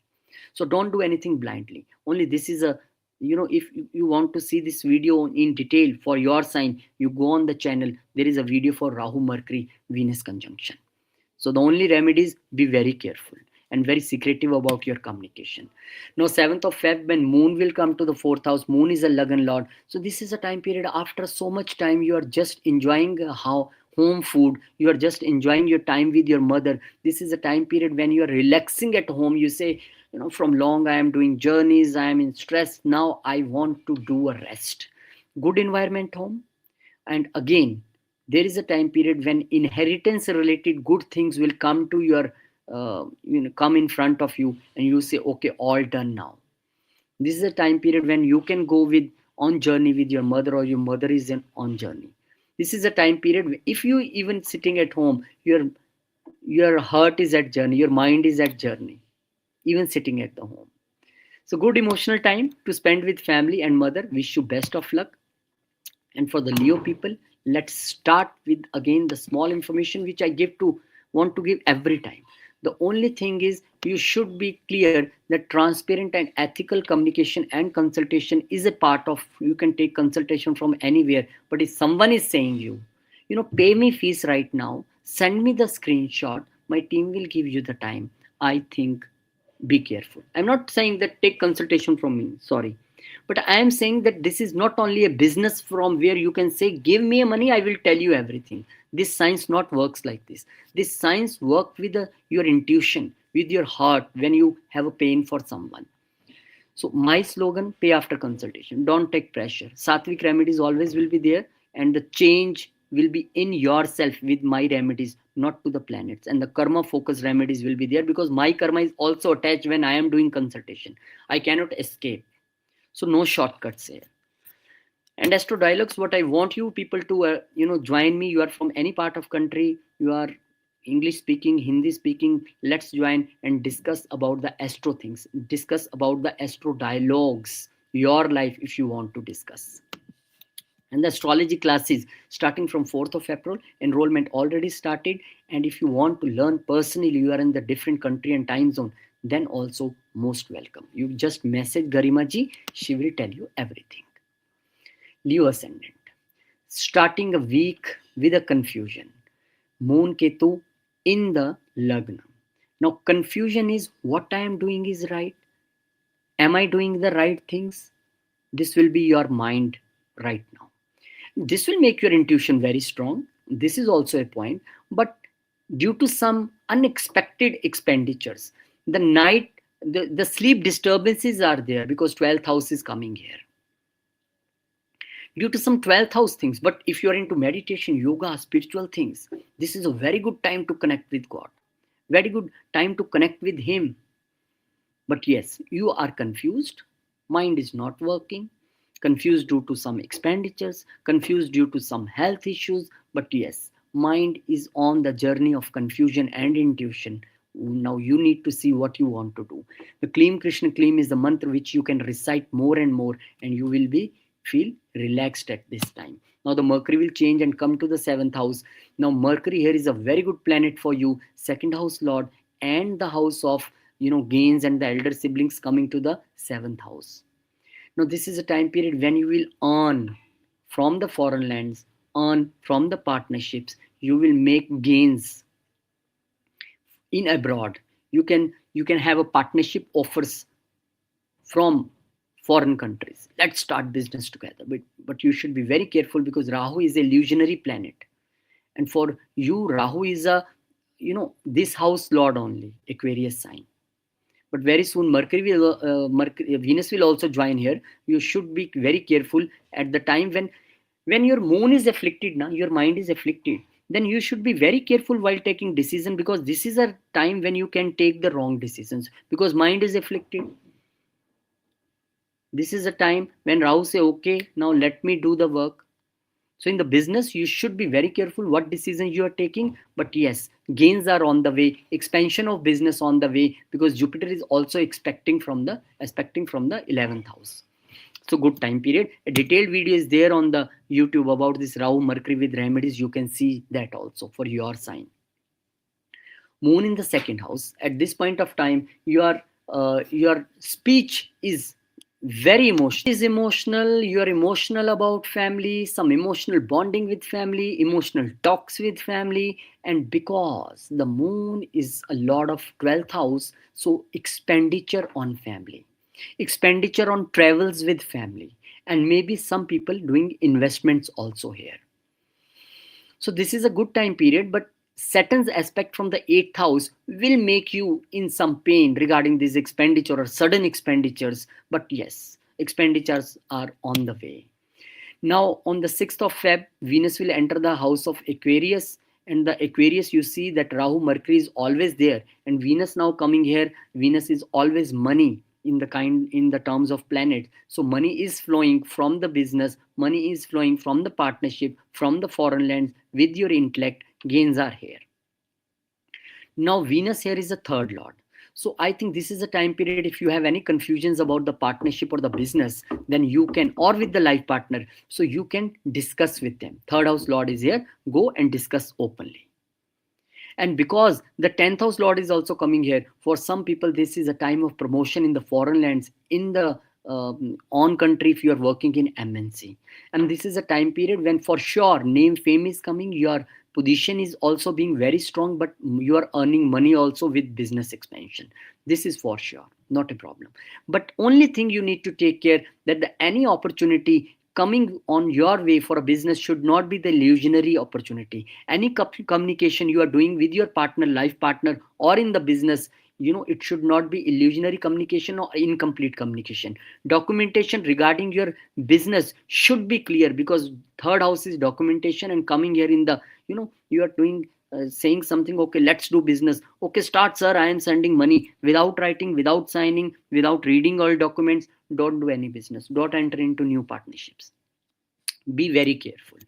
So don't do anything blindly. Only this is a, if you want to see this video in detail for your sign, you go on the channel. There is a video for Rahu Mercury Venus conjunction. So the only remedies, be very careful and very secretive about your communication. Now 7th of Feb, when moon will come to the 4th house, moon is a Lagan lord. So this is a time period after so much time you are just enjoying how home food, you are just enjoying your time with your mother. This is a time period when you are relaxing at home. You say, from long I am doing journeys, I am in stress, now I want to do a rest. Good environment home. And again, there is a time period when inheritance related good things will come to your come in front of you, and you say, okay, all done now. This is a time period when you can go with on journey with your mother, or your mother is on journey. This is a time period if you even sitting at home, your heart is at journey, your mind is at journey, even sitting at the home. So good emotional time to spend with family and mother. Wish you best of luck. And for the Leo people, let's start with again the small information which I want to give every time. The only thing is you should be clear that transparent and ethical communication and consultation is a part of, you can take consultation from anywhere. But if someone is saying pay me fees right now, send me the screenshot, my team will give you the time. I think be careful. I'm not saying that take consultation from me, sorry, but I am saying that this is not only a business from where you can say give me money, I will tell you everything. This science not works like this. This science work with your intuition, with your heart, when you have a pain for someone. So my slogan, pay after consultation, don't take pressure. Sattvic remedies always will be there, and the change will be in yourself with my remedies, not to the planets. And the karma focused remedies will be there, because my karma is also attached when I am doing consultation. I cannot escape. So no shortcuts here. And astro dialogues, what I want you people to join me. You are from any part of country, you are English speaking, Hindi speaking, let's join and discuss about the astro things, discuss about the astro dialogues, your life if you want to discuss. And the astrology classes starting from 4th of April, enrollment already started. And if you want to learn personally, you are in the different country and time zone, then also most welcome. You just message Garima ji, she will tell you everything. Leo ascendant, starting a week with a confusion. Moon Ketu in the Lagna. Now confusion is, what I am doing is right, am I doing the right things? This will be your mind right now. This will make your intuition very strong. This is also a point. But due to some unexpected expenditures, the night the sleep disturbances are there because 12th house is coming here due to some 12th house things. But if you are into meditation, yoga, spiritual things, this is a very good time to connect with God, very good time to connect with Him. But yes, you are confused, mind is not working, confused due to some expenditures, confused due to some health issues. But yes, mind is on the journey of confusion and intuition. Now you need to see what you want to do. The Kleem Krishna Kleem is the mantra which you can recite more and more, and you will be feel relaxed at this time. Now the Mercury will change and come to the 7th house. Now Mercury here is a very good planet for you, second house lord, and the house of gains and the elder siblings coming to the 7th house. Now this is a time period when you will earn from the foreign lands, earn from the partnerships, you will make gains in abroad. You can have a partnership offers from foreign countries. Let's start business together. But you should be very careful because Rahu is a illusionary planet. And for you, Rahu is a this house lord only, Aquarius sign. But very soon Venus will also join here. You should be very careful at the time when your moon is afflicted, now your mind is afflicted, then you should be very careful while taking decision, because this is a time when you can take the wrong decisions because mind is afflicted. This is a time when Rahu say, okay, now let me do the work. So in the business, you should be very careful what decisions you are taking. But yes, gains are on the way, expansion of business on the way, because Jupiter is also expecting from the 11th house. So good time period. A detailed video is there on the YouTube about this Rahu Mercury with remedies. You can see that also for your sign. Moon in the second house. At this point of time, your speech is very emotional. You are emotional about family, some emotional bonding with family, emotional talks with family. And because the moon is a lord of 12th house, so expenditure on family, expenditure on travels with family, and maybe some people doing investments also here. So this is a good time period, but Saturn's aspect from the 8th house will make you in some pain regarding this expenditure or sudden expenditures. But yes, expenditures are on the way. Now on the 6th of Feb, Venus will enter the house of Aquarius. And the Aquarius, you see that Rahu Mercury is always there. And Venus now coming here, Venus is always money in the terms of planet. So money is flowing from the business, money is flowing from the partnership, from the foreign lands with your intellect. Gains are here. Now Venus here is the third lord. So I think this is a time period, if you have any confusions about the partnership or the business, then you can, or with the life partner, so you can discuss with them. Third house lord is here, go and discuss openly. And because the 10th house lord is also coming here, for some people this is a time of promotion in the foreign lands, in the on country, if you are working in MNC. And this is a time period when for sure name fame is coming, your position is also being very strong, but you are earning money also with business expansion. This is for sure, not a problem. But only thing you need to take care that any opportunity coming on your way for a business should not be the illusionary opportunity. Any communication you are doing with your partner, life partner, or in the business, it should not be illusionary communication or incomplete communication. Documentation regarding your business should be clear, because third house is documentation, and coming here in the you are doing saying something, okay, let's do business, okay, start sir, I am sending money, without writing, without signing, without reading all documents, don't do any business, don't enter into new partnerships. Be very careful.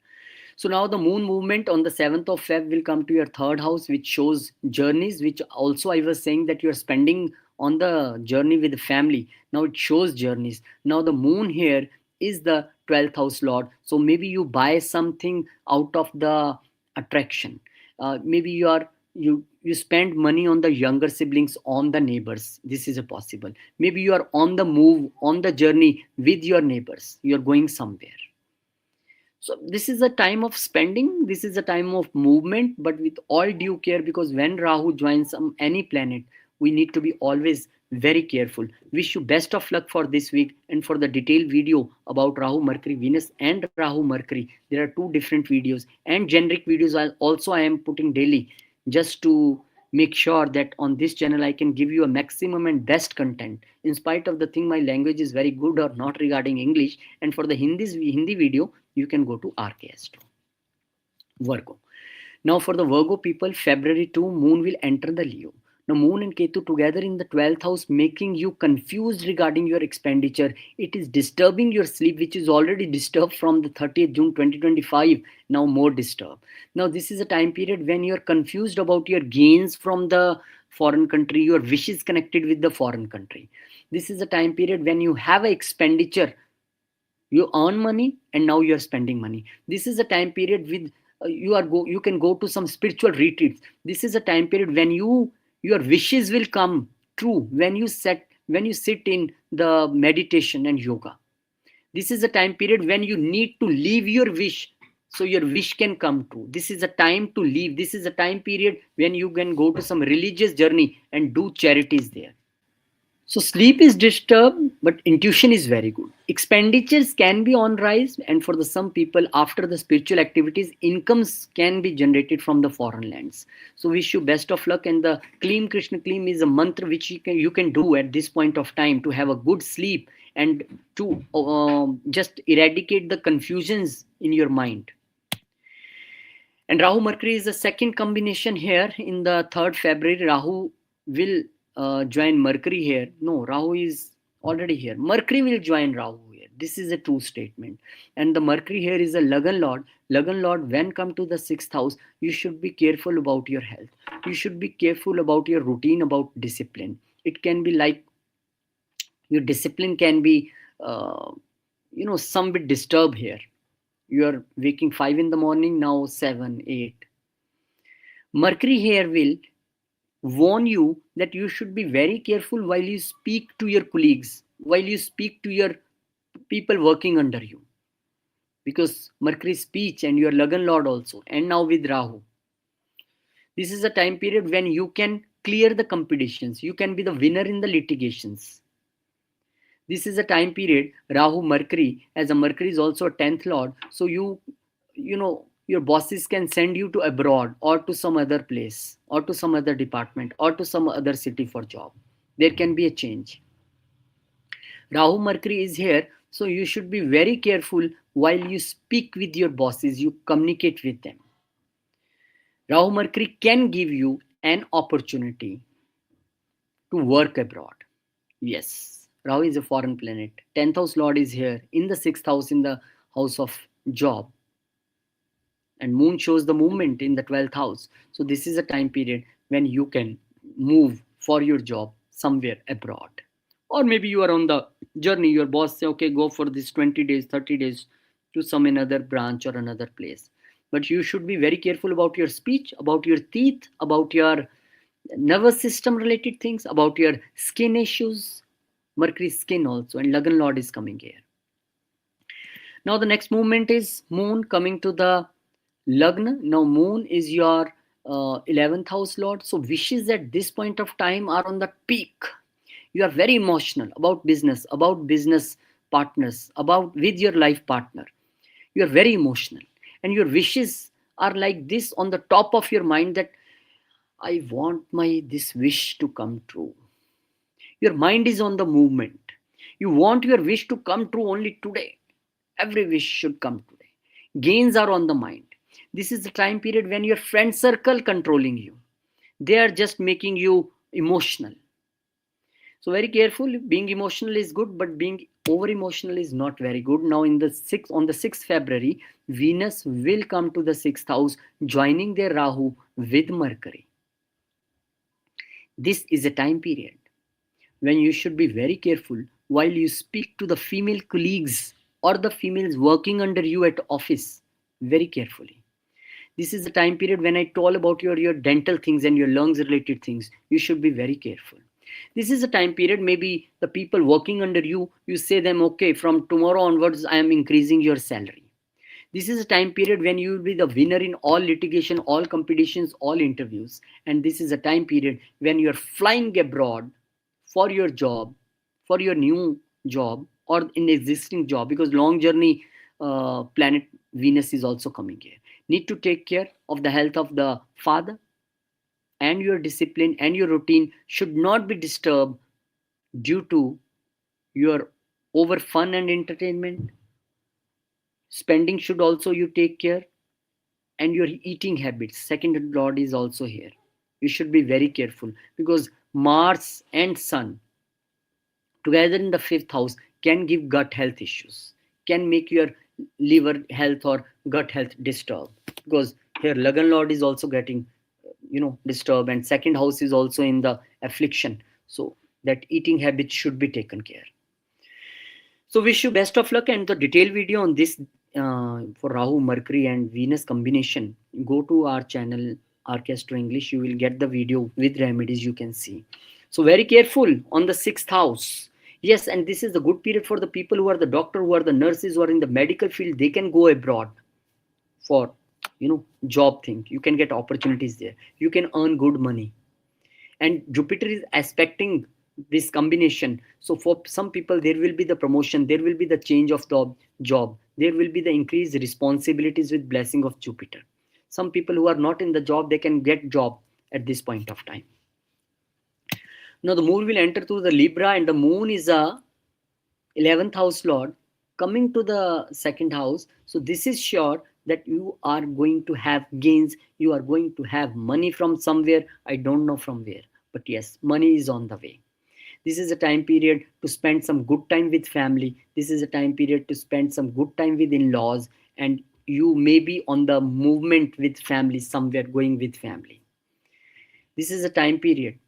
So now the moon movement on the 7th of Feb will come to your third house, which shows journeys, which also I was saying that you are spending on the journey with the family. Now it shows journeys. Now the moon here is the 12th house lord. So maybe you buy something out of the attraction. Maybe you spend money on the younger siblings, on the neighbors. This is a possible. Maybe you are on the move, on the journey with your neighbors. You are going somewhere. So this is a time of spending, this is a time of movement, but with all due care, because when Rahu joins any planet, we need to be always very careful. Wish you best of luck for this week. And for the detailed video about Rahu, Mercury, Venus and Rahu, Mercury, there are two different videos and generic videos also I am putting daily, just to make sure that on this channel I can give you a maximum and best content, in spite of the thing my language is very good or not regarding English. And for the Hindi video, you can go to RK Astro. Virgo. Now for the Virgo people, February 2, Moon will enter the Leo. Now Moon and Ketu together in the 12th house, making you confused regarding your expenditure. It is disturbing your sleep, which is already disturbed from the 30th June 2025, now more disturbed. Now this is a time period when you're confused about your gains from the foreign country, your wishes connected with the foreign country. This is a time period when you have an expenditure, you earn money and now you're spending money. This is a time period with you can go to some spiritual retreats. This is a time period when your wishes will come true when you sit in the meditation and yoga. This is a time period when you need to leave your wish so your wish can come true. This is a time to leave. This is a time period when you can go to some religious journey and do charities there. So sleep is disturbed, but intuition is very good. Expenditures can be on rise, and for the some people, after the spiritual activities, incomes can be generated from the foreign lands. So wish you best of luck. And the Kleem Krishna Kleem is a mantra which you can do at this point of time to have a good sleep and to just eradicate the confusions in your mind. And Rahu Mercury is the second combination here in the 3rd February. Rahu will join Mercury here. No, Rahu is already here. Mercury will join Rahu here. This is a true statement. And the Mercury here is a Lagan Lord. Lagan Lord, when come to the 6th house, you should be careful about your health. You should be careful about your routine, about discipline. It can be like your discipline can be, some bit disturbed here. You are waking 5 in the morning, now 7, 8. Mercury here will warn you that you should be very careful while you speak to your colleagues, while you speak to your people working under you. Because Mercury speech and your Lagan Lord also, and now with Rahu. This is a time period when you can clear the competitions. You can be the winner in the litigations. This is a time period, Rahu Mercury, as a Mercury is also a 10th Lord. So your bosses can send you to abroad or to some other place or to some other department or to some other city for job. There can be a change. Rahu Mercury is here, so you should be very careful while you speak with your bosses, you communicate with them. Rahu Mercury can give you an opportunity to work abroad. Yes. Rahu is a foreign planet. 10th house Lord is here in the 6th house, in the house of job. And Moon shows the movement in the 12th house. So this is a time period when you can move for your job somewhere abroad. Or maybe you are on the journey. Your boss say, okay, go for this 20 days, 30 days to some another branch or another place. But you should be very careful about your speech, about your teeth, about your nervous system related things, about your skin issues. Mercury skin also, and Lagan Lord is coming here. Now the next movement is Moon coming to the Lagna. Now Moon is your 11th house Lord. So wishes at this point of time are on the peak. You are very emotional about business partners, about with your life partner. You are very emotional. And your wishes are like this on the top of your mind, that I want this wish to come true. Your mind is on the movement. You want your wish to come true only today. Every wish should come today. Gains are on the mind. This is the time period when your friend circle controlling you. They are just making you emotional. So very careful. Being emotional is good, but being over emotional is not very good. Now on the 6th February, Venus will come to the 6th house, joining their Rahu with Mercury. This is a time period when you should be very careful while you speak to the female colleagues or the females working under you at office very carefully. This is the time period when I told about your dental things and your lungs related things. You should be very careful. This is a time period, maybe the people working under you, you say them, okay, from tomorrow onwards, I am increasing your salary. This is a time period when you will be the winner in all litigation, all competitions, all interviews. And this is a time period when you're flying abroad for your job, for your new job or in existing job, because long journey planet Venus is also coming here. Need to take care of the health of the father, and your discipline and your routine should not be disturbed due to your over fun and entertainment. Spending should also you take care, and your eating habits. Second lord is also here. You should be very careful because Mars and Sun together in the fifth house can give gut health issues, can make your liver health or gut health disturbed. Because here Lagan Lord is also getting disturbed, and second house is also in the affliction. So that eating habits should be taken care. So wish you best of luck, and the detailed video on this for Rahu, Mercury, and Venus combination. Go to our channel, Orchestra English. You will get the video with remedies. You can see. So very careful on the sixth house. Yes, and this is a good period for the people who are the doctor, who are the nurses, who are in the medical field. They can go abroad for job thing. You can get opportunities there. You can earn good money, and Jupiter is aspecting this combination. So for some people there will be the promotion, there will be the change of the job, there will be the increased responsibilities with blessing of Jupiter. Some people who are not in the job, they can get job at this point of time. Now the moon will enter through the Libra, and the moon is a 11th house lord coming to the second house. So this is sure that you are going to have gains, you are going to have money from somewhere. I don't know from where, but yes, money is on the way. This is a time period to spend some good time with family. This is a time period to spend some good time with in-laws, and you may be on the movement with family, somewhere going with family. This is a time period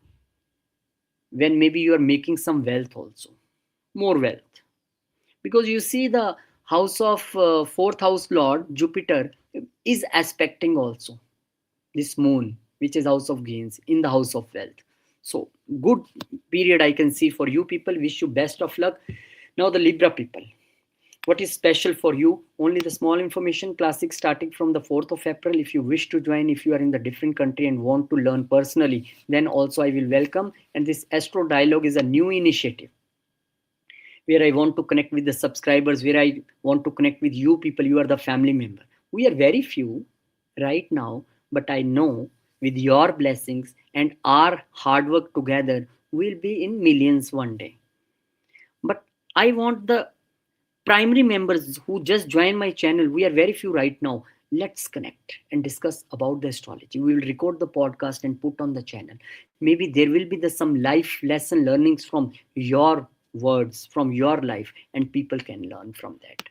when maybe you are making some wealth also, more wealth. Because you see the house of fourth house lord Jupiter is aspecting also this moon, which is house of gains, in the house of wealth. So good period I can see for you people. Wish you best of luck. Now the Libra people, what is special for you? Only the small information, classic starting from the 4th of April. If you wish to join, if you are in the different country and want to learn personally, then also I will welcome. And this Astro Dialogue is a new initiative where I want to connect with the subscribers, where I want to connect with you people. You are the family member. We are very few right now, but I know with your blessings and our hard work together, we'll be in millions one day. But I want the primary members who just joined my channel. We are very few right now. Let's connect and discuss about the astrology. We will record the podcast and put on the channel. Maybe there will be some life lesson learnings from your words, from your life, and people can learn from that.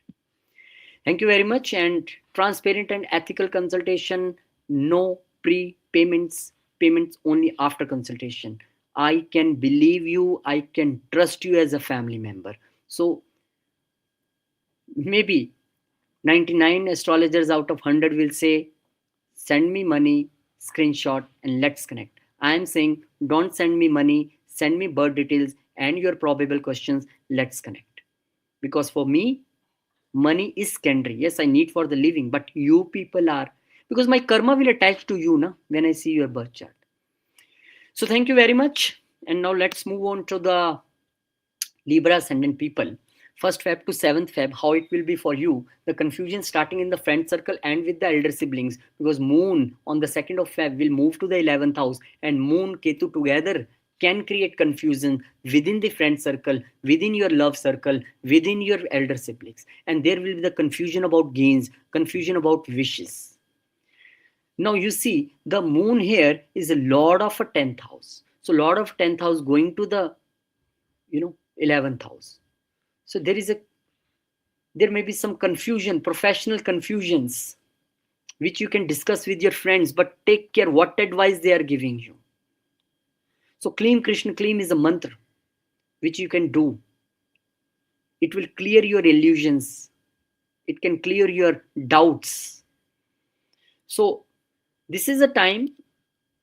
Thank you very much. And transparent and ethical consultation, no pre-payments, payments only after consultation. I can believe you, I can trust you as a family member. So maybe 99 astrologers out of 100 will say, send me money, screenshot, and let's connect. I am saying, don't send me money, send me birth details and your probable questions, let's connect. Because for me, money is secondary. Yes, I need for the living, but you people are, because my karma will attach to you na, when I see your birth chart. So thank you very much. And now let's move on to the Libra ascendant people. 1st Feb to 7th Feb, how it will be for you. The confusion starting in the friend circle and with the elder siblings, because Moon on the 2nd of Feb will move to the 11th house, and Moon Ketu together can create confusion within the friend circle, within your love circle, within your elder siblings. And there will be the confusion about gains, confusion about wishes. Now you see the Moon here is a lord of a 10th house. So lord of 10th house going to the 11th house. So there may be some confusion, professional confusions, which you can discuss with your friends, but take care what advice they are giving you. So Kleem Krishna Kleem is a mantra which you can do. It will clear your illusions. It can clear your doubts. So this is a time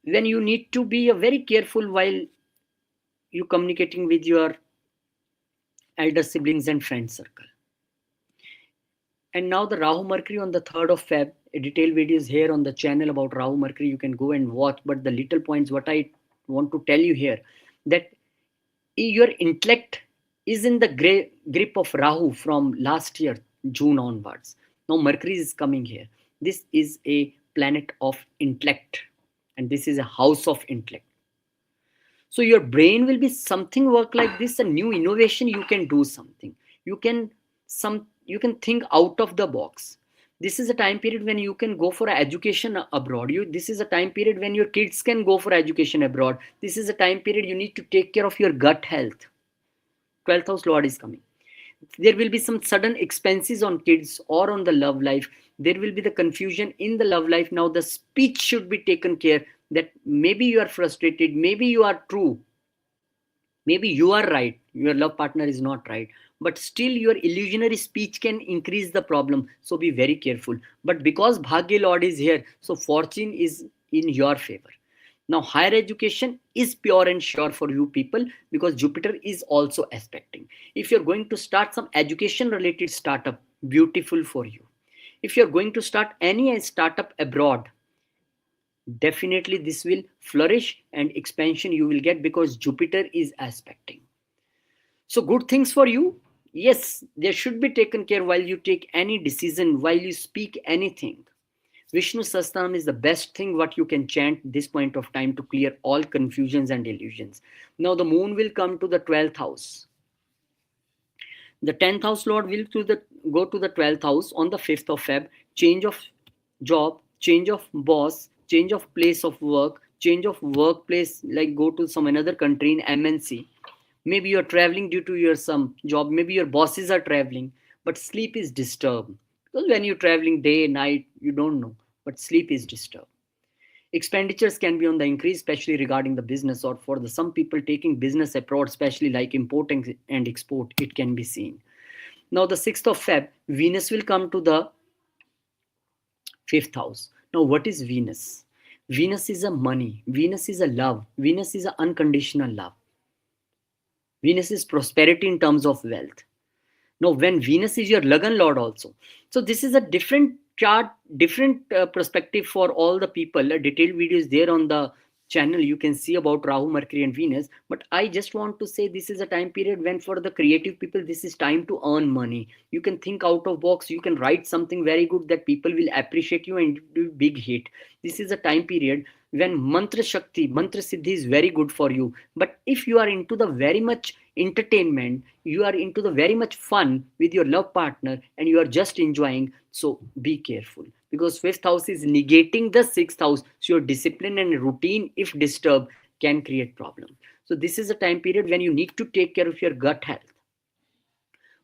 when you need to be very careful while you communicating with your elder siblings and friend circle. And now the Rahu Mercury on the 3rd of Feb, a detailed video is here on the channel about Rahu Mercury. You can go and watch, but the little points what I want to tell you here, that your intellect is in the grip of Rahu from last year, June onwards. Now Mercury is coming here. This is a planet of intellect. and this is a house of intellect. So your brain will be something work like this, a new innovation. You can do something, you can you can think out of the box. This is a time period when you can go for education abroad. This is a time period when your kids can go for education abroad. This is a time period you need to take care of your gut health. 12th house lord is coming. There will be some sudden expenses on kids or on the love life. There will be the confusion in the love life. Now the speech should be taken care, that maybe you are frustrated, maybe you are true, maybe you are right, your love partner is not right, but still your illusionary speech can increase the problem. So be very careful. But because bhagya lord is here, so fortune is in your favor. Now higher education is pure and sure for you people, because Jupiter is also aspecting. If you're going to start some education related startup, beautiful for you. If you're going to start any startup abroad, definitely this will flourish and expansion you will get, because Jupiter is aspecting. So good things for you. Yes, they should be taken care while you take any decision, while you speak anything. Vishnu Sahasranam is the best thing what you can chant this point of time to clear all confusions and illusions. Now the moon will come to the 12th house. The 10th house lord will go to the 12th house on the 5th of Feb. Change of job, change of boss, change of place of work, change of workplace, like go to some another country in MNC. Maybe you're traveling due to your some job, maybe your bosses are traveling, but sleep is disturbed. Because when you're traveling day, night, you don't know, but sleep is disturbed. Expenditures can be on the increase, especially regarding the business, or for the some people taking business abroad, especially like importing and export, it can be seen. Now the 6th of Feb, Venus will come to the 5th house. Now what is Venus? Venus is a money, Venus is a love, Venus is an unconditional love. Venus is prosperity in terms of wealth. Now, when Venus is your Lagan Lord also. So this is a different chart, different perspective for all the people. A detailed video is there on the channel. You can see about Rahu, Mercury and Venus. But I just want to say this is a time period when for the creative people, this is time to earn money. You can think out of box. You can write something very good that people will appreciate you and do big hit. This is a time period when mantra shakti, mantra siddhi is very good for you. But if you are into the very much entertainment, you are into the very much fun with your love partner and you are just enjoying, so be careful, because 5th house is negating the 6th house. So your discipline and routine, if disturbed, can create problem. So this is a time period when you need to take care of your gut health.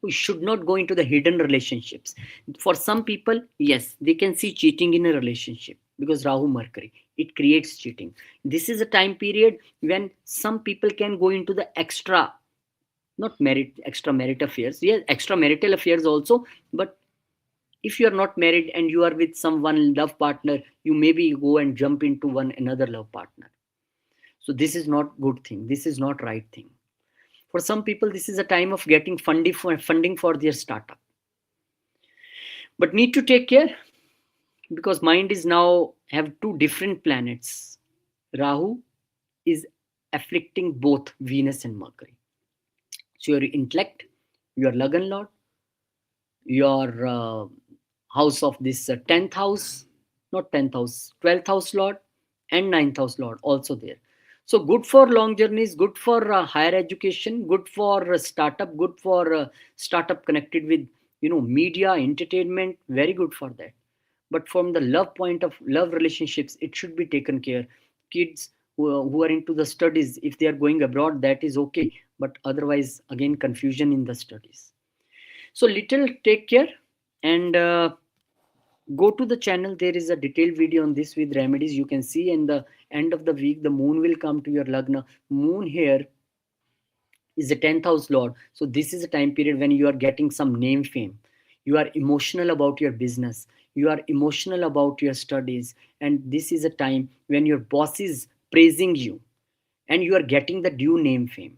We should not go into the hidden relationships. For some people, yes, they can see cheating in a relationship, because Rahu Mercury, it creates cheating. This is a time period when some people can go into the extramarital affairs. Yes, extramarital affairs also. But if you are not married and you are with someone love partner, you maybe go and jump into one another love partner. So this is not good thing, this is not right thing. For some people, this is a time of getting funding for their startup, but need to take care, because mind is now have two different planets. Rahu is afflicting both Venus and Mercury. So your intellect, your Lagan Lord, your house of this 10th house, not 10th house, 12th house Lord and 9th house Lord also there. So good for long journeys, good for higher education, good for startup, good for startup connected with media, entertainment, very good for that. But from the love point of love relationships, it should be taken care. Kids who are into the studies, if they are going abroad, that is okay, but otherwise again confusion in the studies. So little take care, and go to the channel. There is a detailed video on this with remedies. You can see in the end of the week the moon will come to your lagna. Moon here is the 10th house lord. So this is a time period when you are getting some name fame. You are emotional about your business, you are emotional about your studies, and this is a time when your boss is praising you and you are getting the due name fame.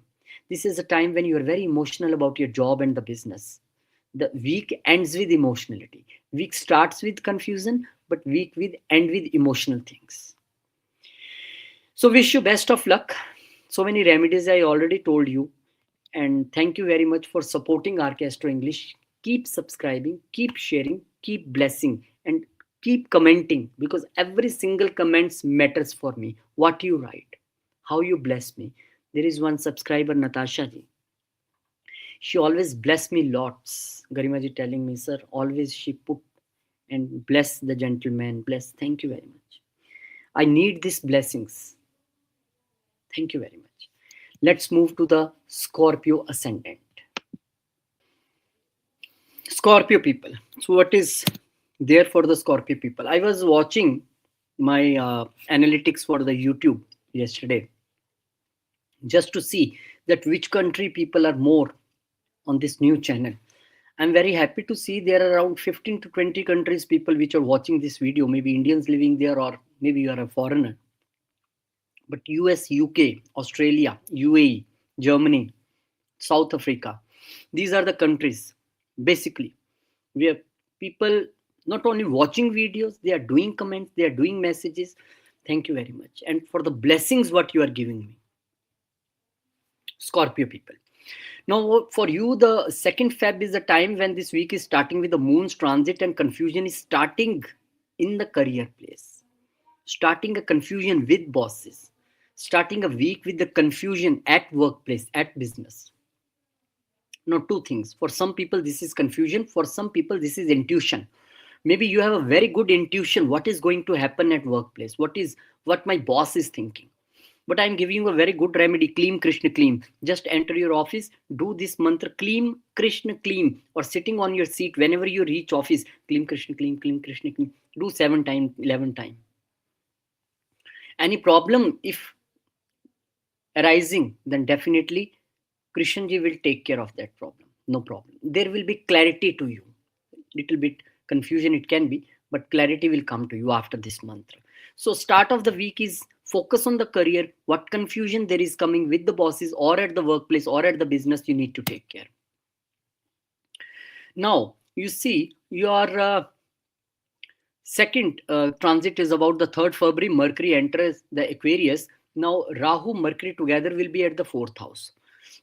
This is a time when you are very emotional about your job and the business. The week ends with emotionality, week starts with confusion, but week with end with emotional things. So wish you best of luck. So many remedies I already told you, and thank you very much for supporting Orchestra English. Keep subscribing, keep sharing, keep blessing, and Keep commenting, because every single comments matters for me. What you write, how you bless me. There is one subscriber, Natasha ji. She always bless me lots. Garima ji telling me, sir, always she put and bless the gentleman. Bless. Thank you very much. I need these blessings. Thank you very much. Let's move to the Scorpio ascendant. Scorpio people. So, what is there for the Scorpio people? I was watching my analytics for the YouTube yesterday just to see that which country people are more on this new channel. I'm very happy to see there are around 15 to 20 countries people which are watching this video, maybe Indians living there or maybe you are a foreigner. But US, UK, Australia, UAE, Germany, South Africa, these are the countries basically where people not only watching videos, they are doing comments, they are doing messages. Thank you very much. And for the blessings what you are giving me. Scorpio people. Now, for you, the 2nd Feb is the time when this week is starting with the moon's transit and confusion is starting in the career place. Starting a confusion with bosses. Starting a week with the confusion at workplace, at business. Now, two things. For some people, this is confusion. For some people, this is intuition. Maybe you have a very good intuition. What is going to happen at workplace? What my boss is thinking? But I'm giving you a very good remedy. Kleem Krishna Kleem. Just enter your office, do this mantra, Kleem Krishna Kleem, or sitting on your seat whenever you reach office, Kleem Krishna Kleem, Kleem Krishna Kleem. Do 7 times, 11 times. Any problem if arising, then definitely Krishna ji will take care of that problem. No problem. There will be clarity to you. Little bit confusion it can be, but clarity will come to you after this mantra. So start of the week is focus on the career. What confusion there is coming with the bosses or at the workplace or at the business, you need to take care. Now, you see your second transit is about the 3rd February. Mercury enters the Aquarius. Now, Rahu, Mercury together will be at the 4th house.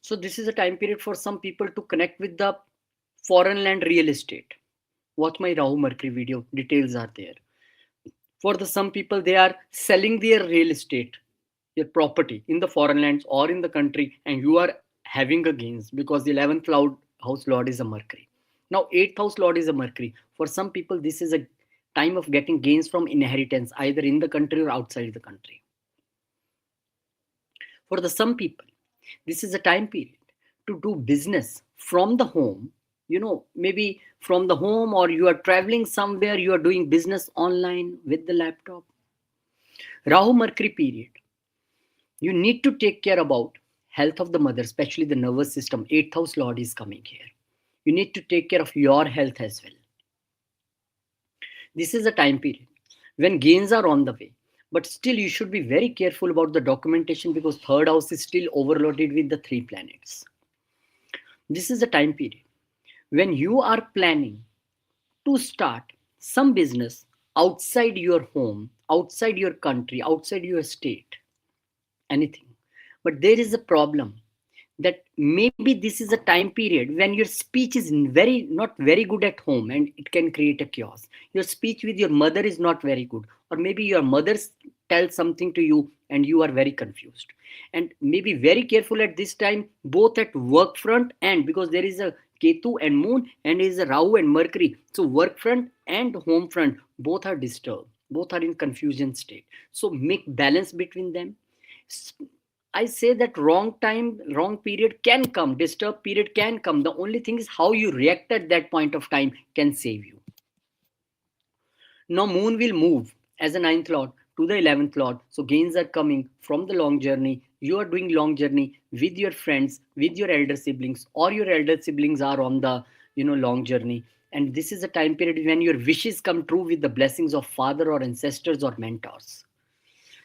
So this is a time period for some people to connect with the foreign land real estate. Watch my Rahu Mercury video. Details are there. For some people, they are selling their real estate, their property in the foreign lands or in the country, and you are having a gains because the 11th house lord is a Mercury. Now, 8th house lord is a Mercury. For some people, this is a time of getting gains from inheritance, either in the country or outside the country. For some people, this is a time period to do business from the home. Maybe from the home, or you are traveling somewhere, you are doing business online with the laptop. Rahu Mercury period. You need to take care about health of the mother, especially the nervous system. 8th house lord is coming here. You need to take care of your health as well. This is a time period when gains are on the way. But still, you should be very careful about the documentation because 3rd house is still overloaded with the 3 planets. This is a time period when you are planning to start some business outside your home, outside your country, outside your state, anything. But there is a problem that maybe this is a time period when your speech is not very good at home and it can create a chaos. Your speech with your mother is not very good, or maybe your mother tells something to you and you are very confused. And maybe very careful at this time, both at work front and because there is a Ketu and Moon and is a Rahu and Mercury. So work front and home front, both are disturbed. Both are in confusion state. So make balance between them. I say that wrong time, wrong period can come, disturbed period can come. The only thing is how you react at that point of time can save you. Now Moon will move as a 9th lord to the 11th lord. So gains are coming from the long journey. You are doing long journey with your friends, with your elder siblings, or your elder siblings are on the long journey. And this is a time period when your wishes come true with the blessings of father or ancestors or mentors.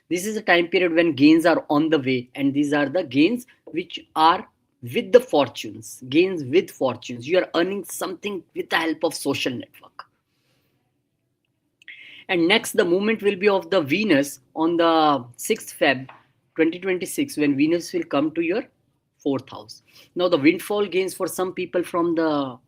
This is a time period when gains are on the way, and these are the gains which are with the fortunes. Gains with fortunes. You are earning something with the help of social network. And next, the movement will be of the Venus on the 6th Feb 2026 when Venus will come to your 4th house. Now, the windfall gains for some people from the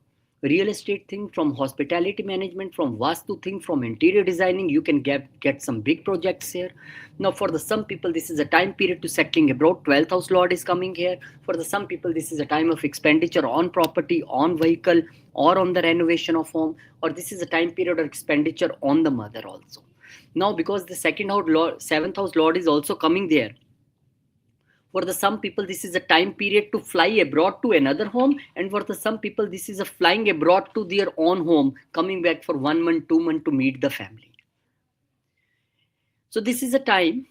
real estate thing, from hospitality management, from vastu thing, from interior designing. You can get some big projects here. Now for the some people, this is a time period to settling abroad. 12th house lord is coming here. For the some people, this is a time of expenditure on property, on vehicle, or on the renovation of home, or this is a time period of expenditure on the mother also. Now because the second house lord, seventh house lord is also coming there, for the some people this is a time period to fly abroad to another home, and for the some people this is a flying abroad to their own home, coming back for 1 month 2 months to meet the family. So this is a time,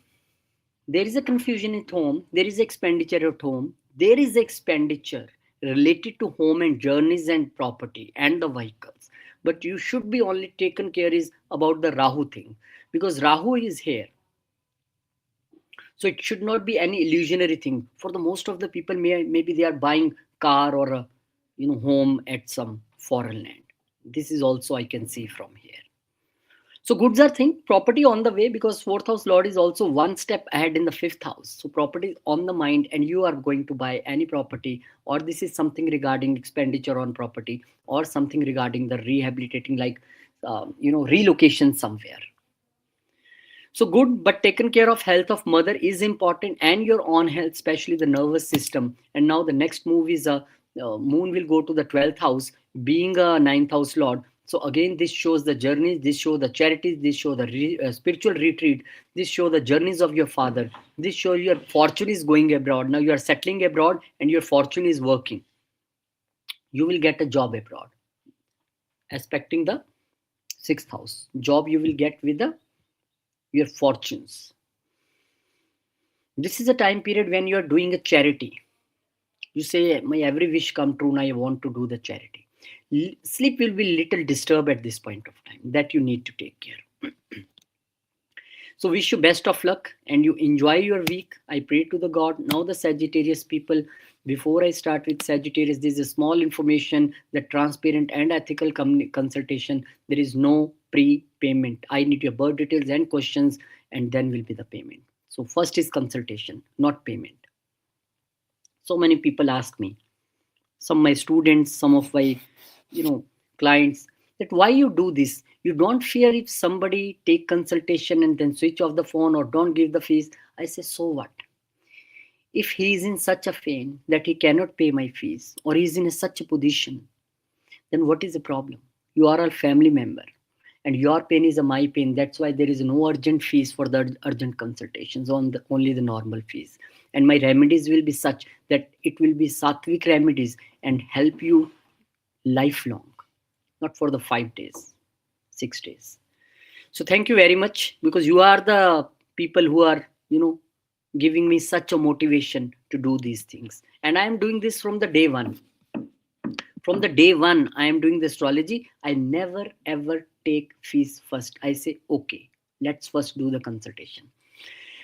there is a confusion at home, there is expenditure at home, there is expenditure related to home and journeys and property and the vehicles, but you should be only taken care is about the rahu thing, because rahu is here. So it should not be any illusionary thing. For the most of the people, maybe they are buying car or a home at some foreign land. This is also I can see from here. So goods are thing, property on the way, because fourth house lord is also one step ahead in the fifth house. So property is on the mind, and you are going to buy any property, or this is something regarding expenditure on property, or something regarding the rehabilitating, like relocation somewhere. So good, but taken care of health of mother is important, and your own health, especially the nervous system. And now the next move is moon will go to the 12th house, being a ninth house lord. So again, this shows the journeys, this show the charities, this show the spiritual retreat, this show the journeys of your father, this show your fortune is going abroad. Now you are settling abroad and your fortune is working. You will get a job abroad. Aspecting the sixth house, job you will get with your fortunes. This is a time period when you are doing a charity. You say, my every wish come true, now I want to do the charity. Sleep will be little disturbed at this point of time, that you need to take care. So wish you best of luck and you enjoy your week. I pray to the God. Now the Sagittarius people, before I start with Sagittarius, this is a small information, that transparent and ethical consultation. There is no pre-payment. I need your birth details and questions, and then will be the payment. So first is consultation, not payment. So many people ask me, some of my students, some of my clients, that why you do this? You don't fear if somebody take consultation and then switch off the phone or don't give the fees? I say, so what? If he is in such a pain that he cannot pay my fees, or he is in such a position, then what is the problem? You are a family member, and your pain is my pain. That's why there is no urgent fees for the urgent consultations, only the normal fees. And my remedies will be such that it will be sattvic remedies and help you lifelong, not for the 5 days, 6 days. So thank you very much, because you are the people who are, giving me such a motivation to do these things. And I am doing this from the day one. From the day one, I am doing the astrology. I never ever take fees first. I say, okay, let's first do the consultation.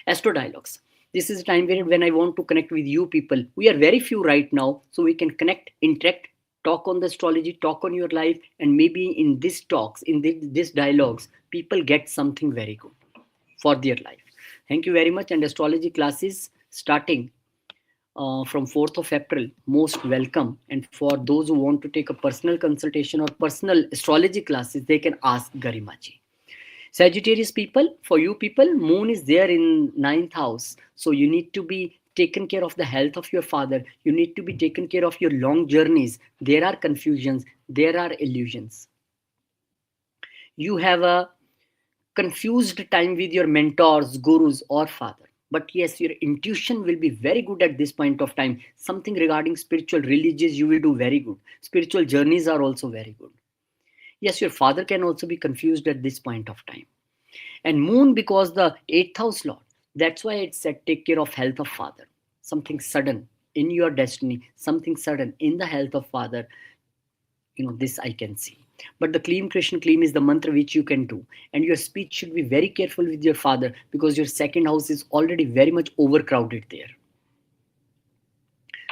Astro Dialogues. This is a time period when I want to connect with you people. We are very few right now, so we can connect, interact, talk on the astrology, talk on your life, and maybe in these talks, in these dialogues, people get something very good for their life. Thank you very much. And astrology classes starting from 4th of April, most welcome. And for those who want to take a personal consultation or personal astrology classes, they can ask Garimaji. Sagittarius people, for you people, moon is there in 9th house. So you need to be taken care of the health of your father. You need to be taken care of your long journeys. There are confusions. There are illusions. You have a confused time with your mentors, gurus, or father. But yes, your intuition will be very good at this point of time. Something regarding spiritual, religious, you will do very good. Spiritual journeys are also very good. Yes, your father can also be confused at this point of time. And moon, because the 8th house lord, that's why it said take care of health of father. Something sudden in your destiny, something sudden in the health of father. This I can see. But the Kleem Krishna Kleem is the mantra which you can do. And your speech should be very careful with your father, because your second house is already very much overcrowded there.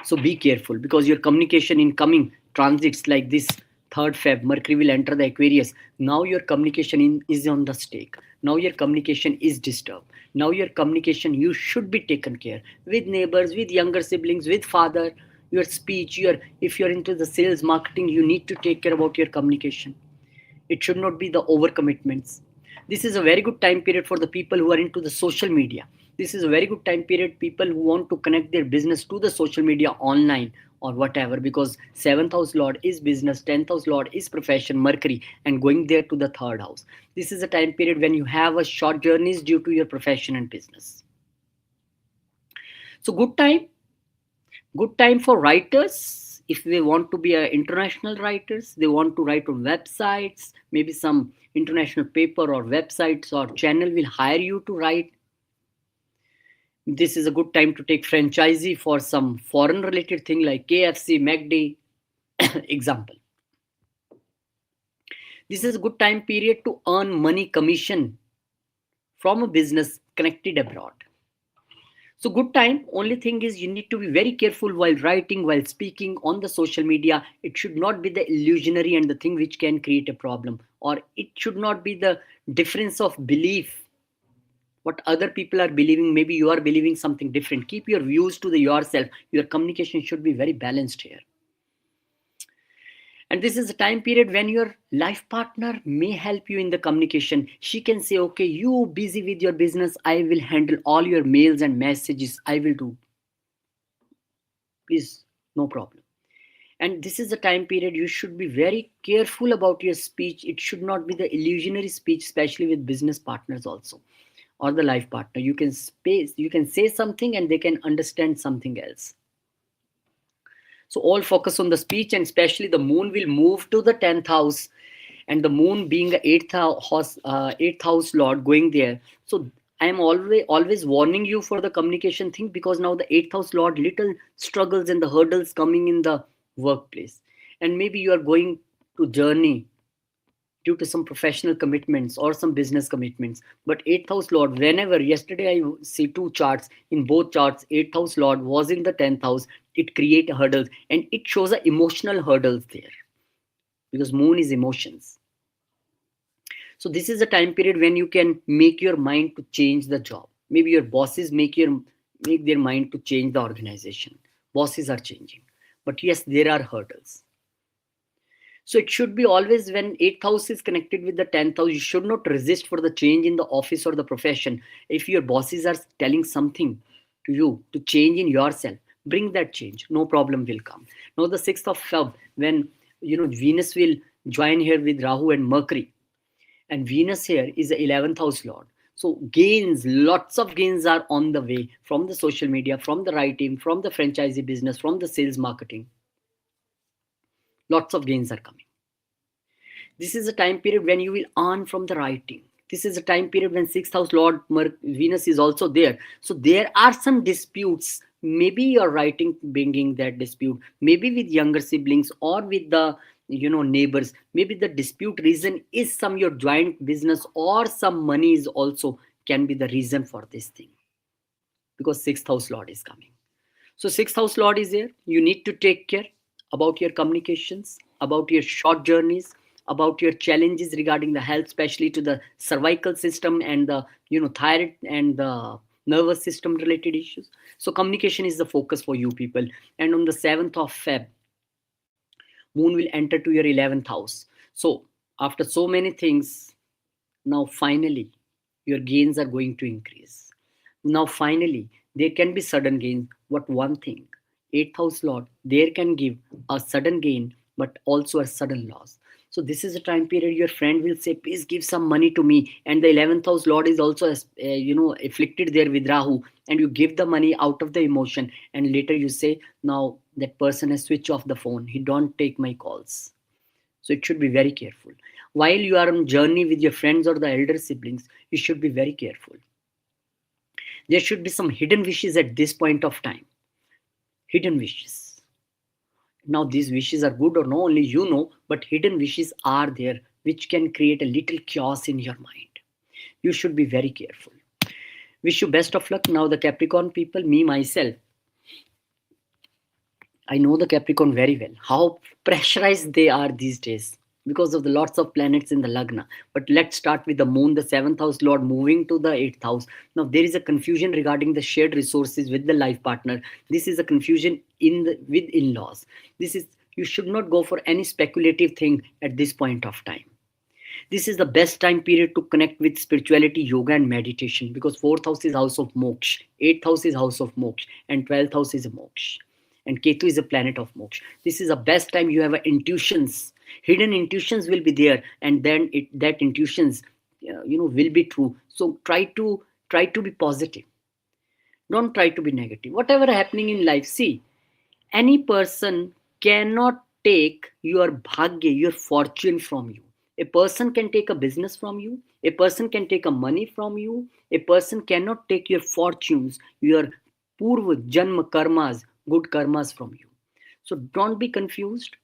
So be careful, because your communication in coming transits like this 3rd Feb, Mercury will enter the Aquarius. Now your communication is on the stake. Now your communication is disturbed. Now your communication, you should be taken care with neighbors, with younger siblings, with father. your speech, your if you're into the sales marketing, you need to take care about your communication. It should not be the overcommitments. This is a very good time period for the people who are into the social media. This is a very good time period people who want to connect their business to the social media online or whatever, because 7th house lord is business, 10th house lord is profession, Mercury, and going there to the third house. This is a time period when you have a short journeys due to your profession and business. So good time for writers. If they want to be international writers, they want to write on websites, maybe some international paper or websites or channel will hire you to write. This is a good time to take franchisee for some foreign related thing like KFC, McD. Example. This is a good time period to earn money commission from a business connected abroad. So good time. Only thing is you need to be very careful while writing, while speaking on the social media. It should not be the illusionary and the thing which can create a problem, or it should not be the difference of belief. What other people are believing, maybe you are believing something different. Keep your views to the yourself. Your communication should be very balanced here. And this is a time period when your life partner may help you in the communication. She can say, okay, you busy with your business, I will handle all your mails and messages, I will do. Please, no problem. And this is a time period you should be very careful about your speech. It should not be the illusionary speech, especially with business partners also, or the life partner. You can say something and they can understand something else. So all focus on the speech, and especially the moon will move to the 10th house, and the moon being the 8th house lord going there. So I am always warning you for the communication thing, because now the 8th house lord little struggles and the hurdles coming in the workplace, and maybe you are going to journey due to some professional commitments or some business commitments. But 8th house lord, whenever yesterday I see two charts, in both charts 8th house lord was in the 10th house, it create hurdles, and it shows a emotional hurdles there, because moon is emotions. So this is a time period when you can make your mind to change the job. Maybe your bosses make their mind to change the organization. Bosses are changing, but yes, there are hurdles. So it should be always, when 8th house is connected with the 10th house, you should not resist for the change in the office or the profession. If your bosses are telling something to you to change in yourself, bring that change. No problem will come. Now the 6th of Feb, when Venus will join here with Rahu and Mercury, and Venus here is the 11th house lord. So gains, lots of gains are on the way from the social media, from the writing, from the franchisee business, from the sales marketing. Lots of gains are coming. This is a time period when you will earn from the writing. This is a time period when 6th house lord Venus is also there. So there are some disputes. Maybe you're writing bringing that dispute, maybe with younger siblings or with the neighbors. Maybe the dispute reason is some your joint business, or some money is also can be the reason for this thing, because 6th house lord is coming. So 6th house lord is here. You need to take care about your communications, about your short journeys, about your challenges regarding the health, especially to the cervical system and the thyroid and the nervous system related issues. So communication is the focus for you people. And on the 7th of Feb, moon will enter to your 11th house. So after so many things, now finally your gains are going to increase. Now finally there can be sudden gains. What one thing, 8th house lord, there can give a sudden gain but also a sudden loss. So this is a time period your friend will say, please give some money to me, and the 11th house lord is also afflicted there with Rahu, and you give the money out of the emotion, and later you say, now that person has switched off the phone, he don't take my calls. So it should be very careful. While you are on journey with your friends or the elder siblings, you should be very careful. There should be some hidden wishes at this point of time. Hidden wishes. Now these wishes are good or no, only you know, but hidden wishes are there which can create a little chaos in your mind. You should be very careful. Wish you best of luck. Now the Capricorn people, me myself, I know the Capricorn very well, how pressurized they are these days. because of the lots of planets in the Lagna. But let's start with the moon, the seventh house lord moving to the eighth house. Now there is a confusion regarding the shared resources with the life partner. This is a confusion with in-laws. This is, you should not go for any speculative thing at this point of time. This is the best time period to connect with spirituality, yoga, and meditation, because fourth house is house of moksha, eighth house is house of moksha, and 12th house is a moksha. And Ketu is a planet of moksha. This is the best time you have intuitions. Hidden intuitions will be there, and then that intuitions, will be true. So try to be positive. Don't try to be negative. Whatever happening in life, see, any person cannot take your bhagya, your fortune from you. A person can take a business from you. A person can take a money from you. A person cannot take your fortunes, your purva janma karmas, good karmas from you. So don't be confused.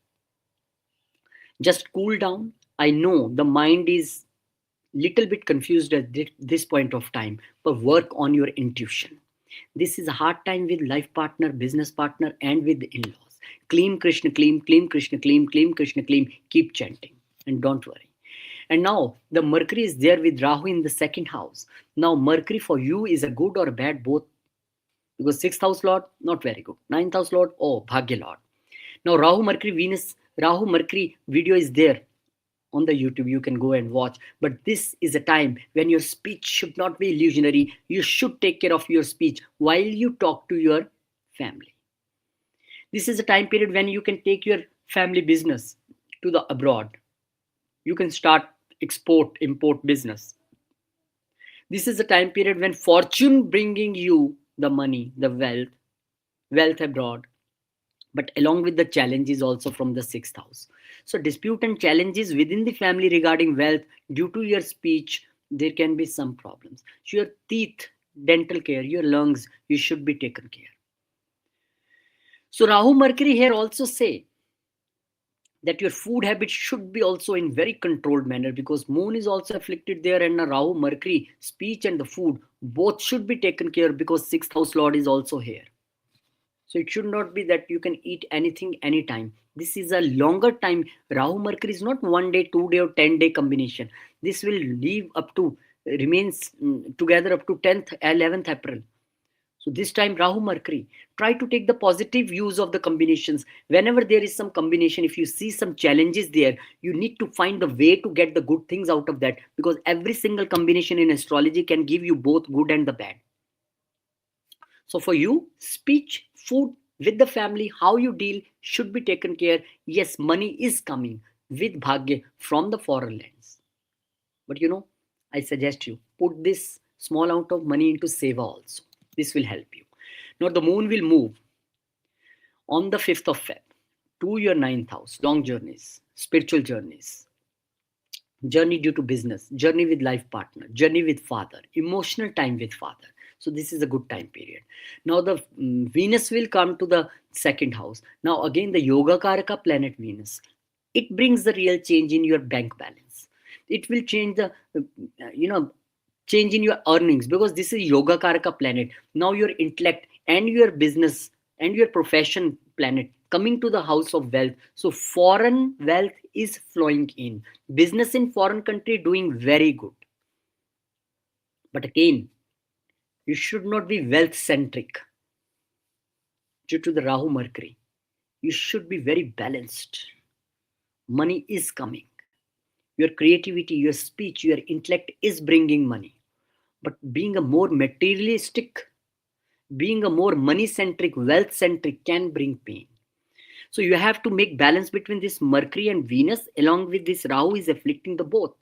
Just cool down. I know the mind is little bit confused at this point of time, but work on your intuition. This is a hard time with life partner, business partner, and with in-laws. Kleem Krishna, Kleem Krishna, Kleem Krishna, Kleem. Keep chanting and don't worry. And now the Mercury is there with Rahu in the second house. Now Mercury for you is a good or a bad both, because sixth house lord not very good, ninth house lord, oh Bhagya lord. Now Rahu Mercury Venus, Rahu Mercury video is there on the YouTube, you can go and watch. But this is a time when your speech should not be illusionary. You should take care of your speech while you talk to your family. This is a time period when you can take your family business to the abroad. You can start export import business. This is a time period when fortune bringing you the money, the wealth abroad, but along with the challenges also from the sixth house. So dispute and challenges within the family regarding wealth due to your speech, there can be some problems. So your teeth, dental care, your lungs, you should be taken care. So Rahu Mercury here also say that your food habits should be also in very controlled manner, because moon is also afflicted there, and Rahu Mercury, speech and the food both should be taken care, because sixth house lord is also here. So it should not be that you can eat anything anytime. This is a longer time. Rahu Mercury is not 1 day, 2 day or 10-day combination. This will leave up to, remains together up to 10th, 11th April. So this time Rahu Mercury, try to take the positive views of the combinations. Whenever there is some combination, if you see some challenges there, you need to find the way to get the good things out of that, because every single combination in astrology can give you both good and the bad. So for you, speech, food, with the family, how you deal should be taken care. Yes, money is coming with Bhagya from the foreign lands. But I suggest you put this small amount of money into Seva also. This will help you. Now the moon will move on the 5th of Feb to your 9th house. Long journeys, spiritual journeys, journey due to business, journey with life partner, journey with father, emotional time with father. So this is a good time period. Now the Venus will come to the second house. Now again the Yoga Karaka planet Venus. It brings the real change in your bank balance. It will change the, change in your earnings, because this is Yoga Karaka planet. Now your intellect and your business and your profession planet coming to the house of wealth. So foreign wealth is flowing in. Business in foreign country doing very good. But again, you should not be wealth centric due to the Rahu Mercury. You should be very balanced. Money is coming. Your creativity, your speech, your intellect is bringing money. But being a more materialistic, being a more money centric, wealth centric can bring pain. So you have to make balance between this Mercury and Venus, along with this Rahu is afflicting the both.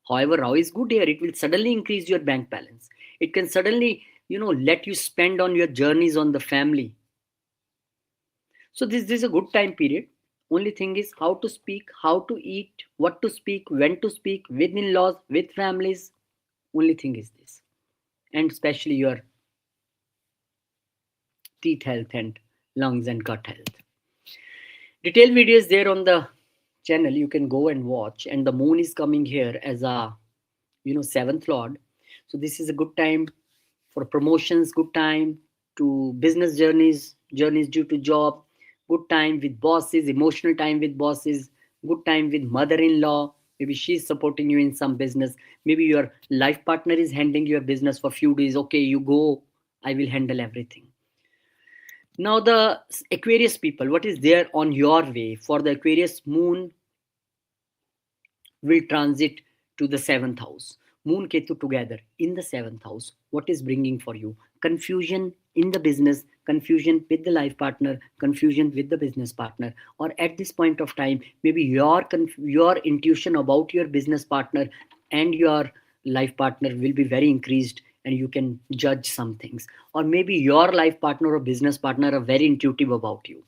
However, Rahu is good here. It will suddenly increase your bank balance. It can suddenly, let you spend on your journeys on the family. So this is a good time period. Only thing is how to speak, how to eat, what to speak, when to speak, with in-laws, with families. Only thing is this. And especially your teeth health and lungs and gut health. Detailed videos there on the channel. You can go and watch. And the moon is coming here as a, seventh lord. So this is a good time for promotions, good time to business journeys, journeys due to job, good time with bosses, emotional time with bosses, good time with mother-in-law. Maybe she's supporting you in some business. Maybe your life partner is handling your business for few days. Okay, you go, I will handle everything. Now the Aquarius people, what is there on your way? For the Aquarius, moon will transit to the seventh house. Moon Ketu together in the seventh house. What is bringing for you? Confusion in the business, confusion with the life partner, confusion with the business partner. Or at this point of time, maybe your intuition about your business partner and your life partner will be very increased, and you can judge some things. Or maybe your life partner or business partner are very intuitive about you.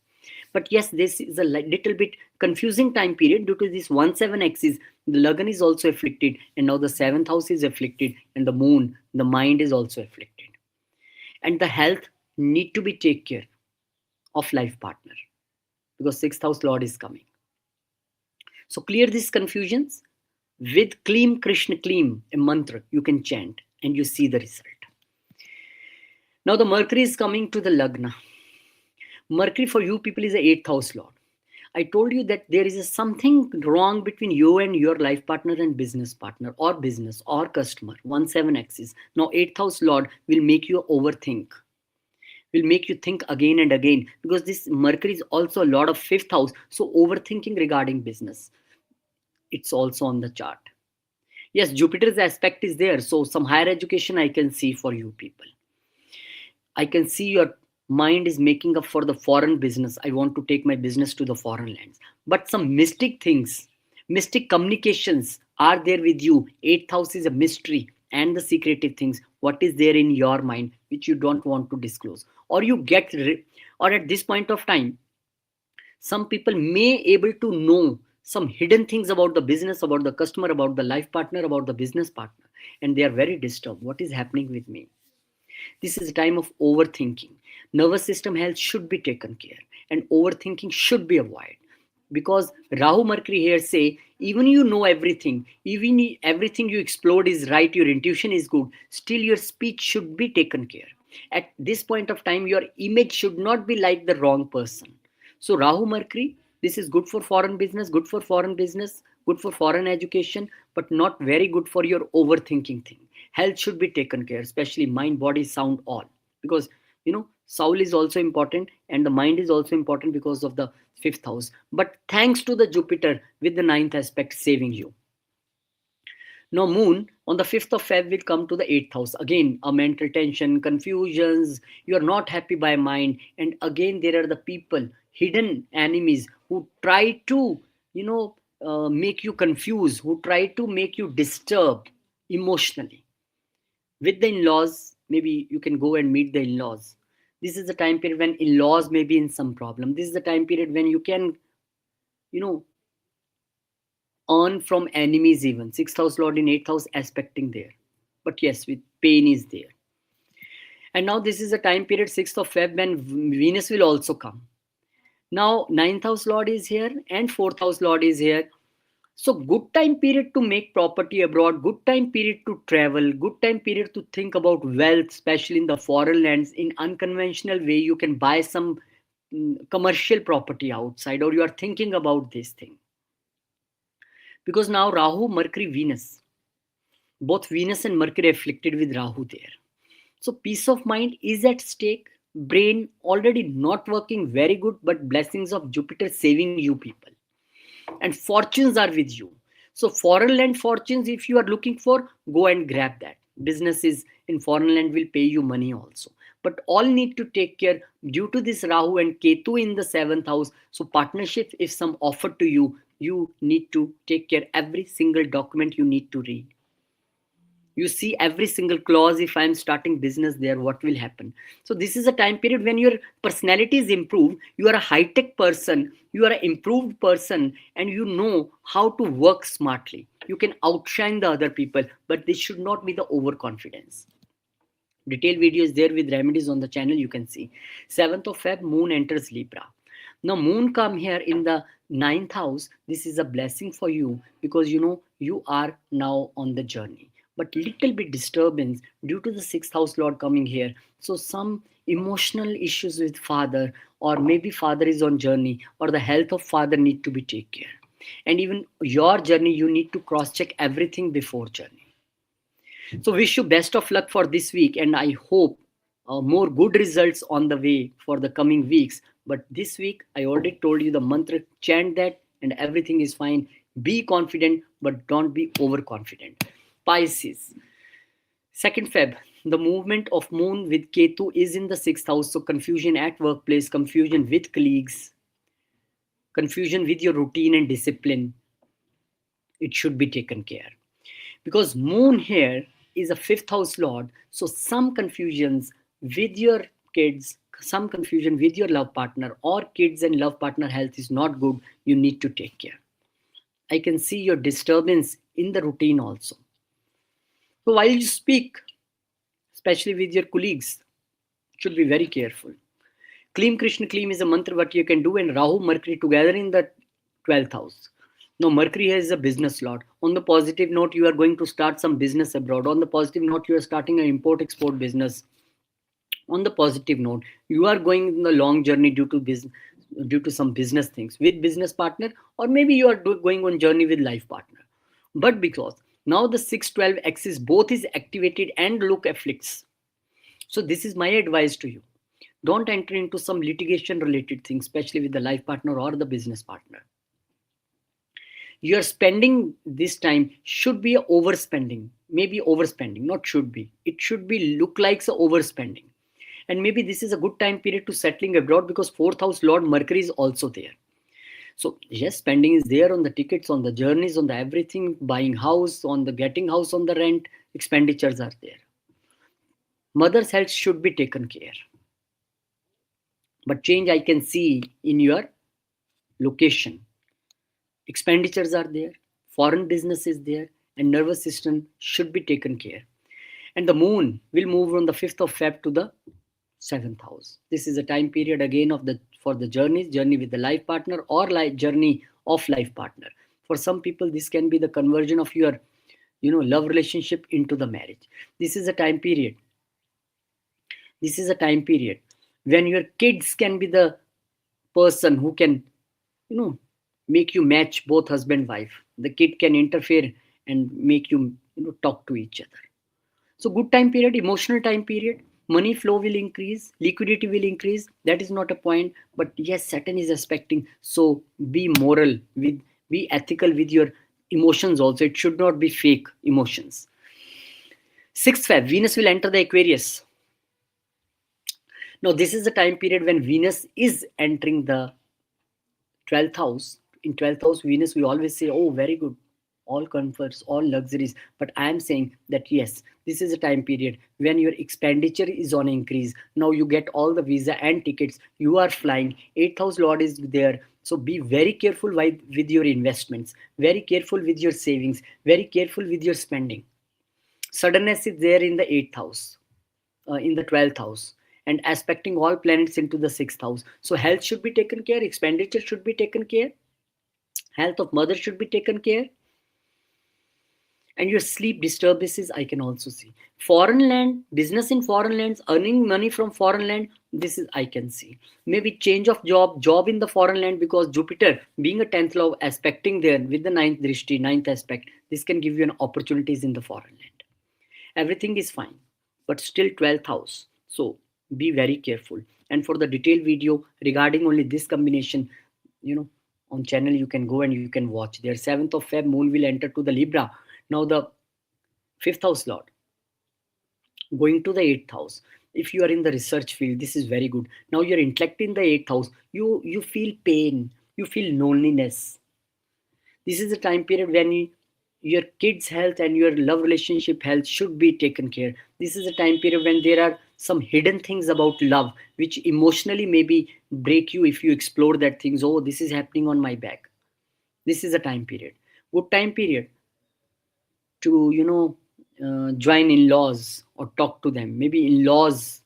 But yes, this is a little bit confusing time period due to this 1-7 axis. The Lagan is also afflicted, and now the seventh house is afflicted, and the moon, the mind is also afflicted. And the health need to be take care of life partner, because sixth house Lord is coming. So clear these confusions with Kleem Krishna Kleem, a mantra you can chant, and you see the result. Now the Mercury is coming to the Lagna. Mercury for you people is the 8th house Lord. I told you that there is something wrong between you and your life partner and business partner, or business or customer. 1-7 axis. Now 8th house Lord will make you overthink. Will make you think again and again, because this Mercury is also a lot of 5th house. So overthinking regarding business, it's also on the chart. Yes, Jupiter's aspect is there. So some higher education I can see for you people. I can see your mind is making up for the foreign business. I want to take my business to the foreign lands. But some mystic things, mystic communications are there with you. 8th house is a mystery and the secretive things. What is there in your mind which you don't want to disclose? Or you get, or at this point of time, some people may able to know some hidden things about the business, about the customer, about the life partner, about the business partner. And they are very disturbed. What is happening with me? This is a time of overthinking. Nervous system health should be taken care, and overthinking should be avoided. Because Rahu Mercury here say, even you know everything, even everything you explode is right, your intuition is good, still your speech should be taken care. At this point of time, your image should not be like the wrong person. So Rahu Mercury, this is good for foreign business, good for foreign education, but not very good for your overthinking thing. Health should be taken care, especially mind, body, sound, all. Because soul is also important, and the mind is also important because of the 5th house. But thanks to the Jupiter with the 9th aspect saving you. Now moon on the 5th of Feb will come to the 8th house. Again, a mental tension, confusions, you are not happy by mind. And again, there are the people, hidden enemies who try to, make you confused, who try to make you disturbed emotionally. With the in-laws, maybe you can go and meet the in-laws. This is the time period when in-laws may be in some problem. This is the time period when you can, earn from enemies even. 6th house Lord in 8th house aspecting there. But yes, with pain is there. And now this is a time period 6th of Feb when Venus will also come. Now 9th house Lord is here and 4th house Lord is here. So good time period to make property abroad, good time period to travel, good time period to think about wealth, especially in the foreign lands. In unconventional way, you can buy some commercial property outside, or you are thinking about this thing. Because now Rahu, Mercury, Venus, both Venus and Mercury afflicted with Rahu there. So peace of mind is at stake. Brain already not working very good, but blessings of Jupiter saving you people. And fortunes are with you. So foreign land fortunes, if you are looking for, go and grab that. Businesses in foreign land will pay you money also. But all need to take care due to this Rahu and Ketu in the 7th house. So partnership, if some offer to you, you need to take care. Every single document you need to read. You see every single clause. If I'm starting business there, what will happen? So this is a time period when your personality is improved. You are a high-tech person. You are an improved person, and you know how to work smartly. You can outshine the other people, but this should not be the overconfidence. Detailed video is there with remedies on the channel. You can see 7th of Feb, moon enters Libra. Now moon come here in the 9th house. This is a blessing for you, because you are now on the journey. But little bit disturbance due to the 6th house Lord coming here. So some emotional issues with father, or maybe father is on journey, or the health of father need to be taken care. And even your journey, you need to cross check everything before journey. So wish you best of luck for this week, and I hope more good results on the way for the coming weeks. But this week, I already told you the mantra, chant that, and everything is fine. Be confident, but don't be overconfident. Pisces, 2nd Feb. The movement of Moon with Ketu is in the 6th house, so confusion at workplace, confusion with colleagues, confusion with your routine and discipline. It should be taken care, because Moon here is a 5th house lord, so some confusions with your kids, some confusion with your love partner, or kids and love partner health is not good. You need to take care. I can see your disturbance in the routine also. So while you speak, especially with your colleagues, should be very careful. Kleem Krishna Kleem is a mantra what you can do, and Rahu Mercury together in the 12th house. Now Mercury is a business lord. On the positive note, you are going to start some business abroad. On the positive note, you are starting an import export business. On the positive note, you are going in the long journey due to business, due to some business things with business partner, or maybe you are going on journey with life partner. But because now the 612 axis both is activated and look afflicts, so this is my advice to you. Don't enter into some litigation related things, especially with the life partner or the business partner. Your spending this time should be a overspending, maybe overspending, not should be. It should be look like a overspending. And maybe this is a good time period to settling abroad, because 4th house Lord Mercury is also there. So yes, spending is there on the tickets, on the journeys, on the everything, buying house, on the getting house on the rent, expenditures are there. Mother's health should be taken care. But change I can see in your location. Expenditures are there, foreign business is there, and nervous system should be taken care. And the moon will move from the 5th of Feb to the 7th house. This is a time period again of the for the journey with the life partner, or journey of life partner. For some people, this can be the conversion of your love relationship into the marriage. This is a time period. This is a time period when your kids can be the person who can make you match both husband wife. The kid can interfere and make you talk to each other. So good time period, emotional time period. Money flow will increase, liquidity will increase. That is not a point, but yes, Saturn is aspecting. So be moral with, be ethical with your emotions also. It should not be fake emotions. 6th Feb, Venus will enter the Aquarius. Now this is the time period when Venus is entering the 12th house. In 12th house, Venus, we always say, oh, very good, all comforts, all luxuries. But I am saying that yes, this is a time period when your expenditure is on increase. Now you get all the visa and tickets, you are flying, 8th house Lord is there. So be very careful with your investments, very careful with your savings, very careful with your spending. Suddenness is there in the 8th house, in the 12th house, and aspecting all planets into the 6th house. So health should be taken care, expenditure should be taken care, health of mother should be taken care, and your sleep disturbances I can also see. Foreign land, business in foreign lands, earning money from foreign land, this is I can see. Maybe change of job in the foreign land, because Jupiter being a 10th law aspecting there with the 9th drishti, 9th aspect, this can give you an opportunities in the foreign land. Everything is fine, but still 12th house. So be very careful. And for the detailed video regarding only this combination, on channel you can go and you can watch. There 7th of Feb, moon will enter to the Libra. Now the 5th house Lord going to the 8th house. If you are in the research field, this is very good. Now your intellect in the 8th house, you feel pain, you feel loneliness. This is a time period when your kids' health and your love relationship health should be taken care. This is a time period when there are some hidden things about love which emotionally maybe break you if you explore that things. Oh, this is happening on my back. This is a time period. Good time period to join in-laws or talk to them. Maybe in-laws,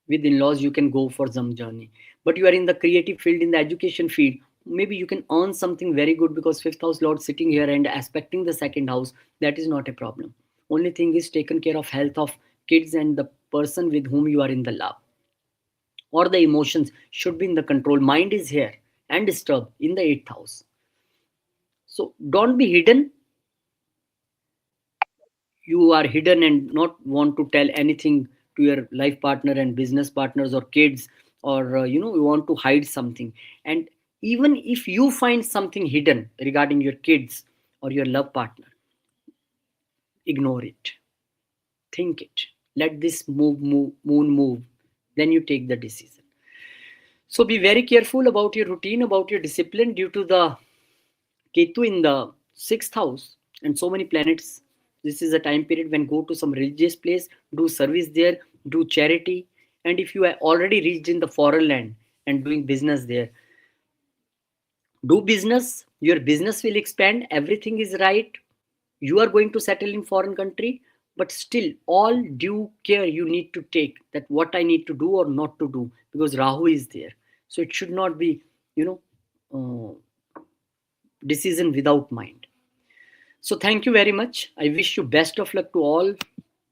with in-laws you can go for some journey. But you are in the creative field, in the education field, maybe you can earn something very good, because 5th house Lord sitting here and aspecting the 2nd house, that is not a problem. Only thing is taken care of health of kids and the person with whom you are in the love, or the emotions should be in the control. Mind is here and disturbed in the 8th house. So don't be hidden. You are hidden and not want to tell anything to your life partner and business partners or kids, or you want to hide something. And even if you find something hidden regarding your kids or your love partner, ignore it. Think it. Let this moon move. Then you take the decision. So be very careful about your routine, about your discipline, due to the Ketu in the sixth house and so many planets. This is a time period when go to some religious place, do service there, do charity. And if you are already reached in the foreign land and doing business there, do business. Your business will expand. Everything is right. You are going to settle in foreign country, but still all due care you need to take, that what I need to do or not to do, because Rahu is there. So it should not be, you know, decision without mind. So thank you very much. I wish you best of luck to all.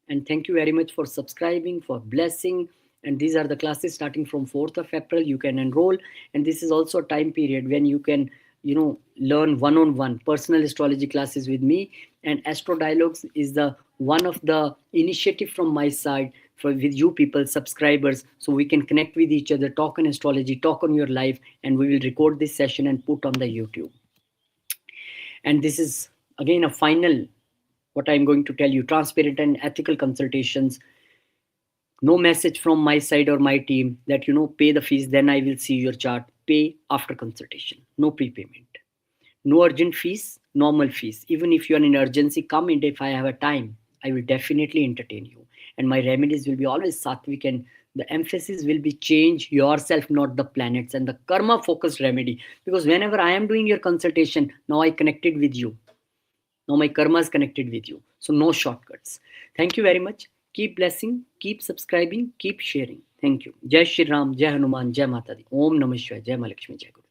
And thank you very much for subscribing, for blessing. And these are the classes starting from 4th of April. You can enroll. And this is also a time period when you can, learn one-on-one personal astrology classes with me. And Astro Dialogues is the one of the initiative from my side for with you people, subscribers, so we can connect with each other, talk on astrology, talk on your life, and we will record this session and put on the YouTube. And this is again a final, what I'm going to tell you, transparent and ethical consultations. No message from my side or my team that, pay the fees, then I will see your chart. Pay after consultation. No prepayment. No urgent fees, normal fees. Even if you're in urgency, come in. If I have a time, I will definitely entertain you. And my remedies will be always sattvic, and the emphasis will be change yourself, not the planets, and the karma focused remedy. Because whenever I am doing your consultation, now I connected with you. Now my karma is connected with you. So no shortcuts. Thank you very much. Keep blessing, keep subscribing, keep sharing. Thank you. Jai Shri Ram, Jai Hanuman, Jai Mata Di. Om Namah Shivaya, Jai Malakshmi, Jai Guru.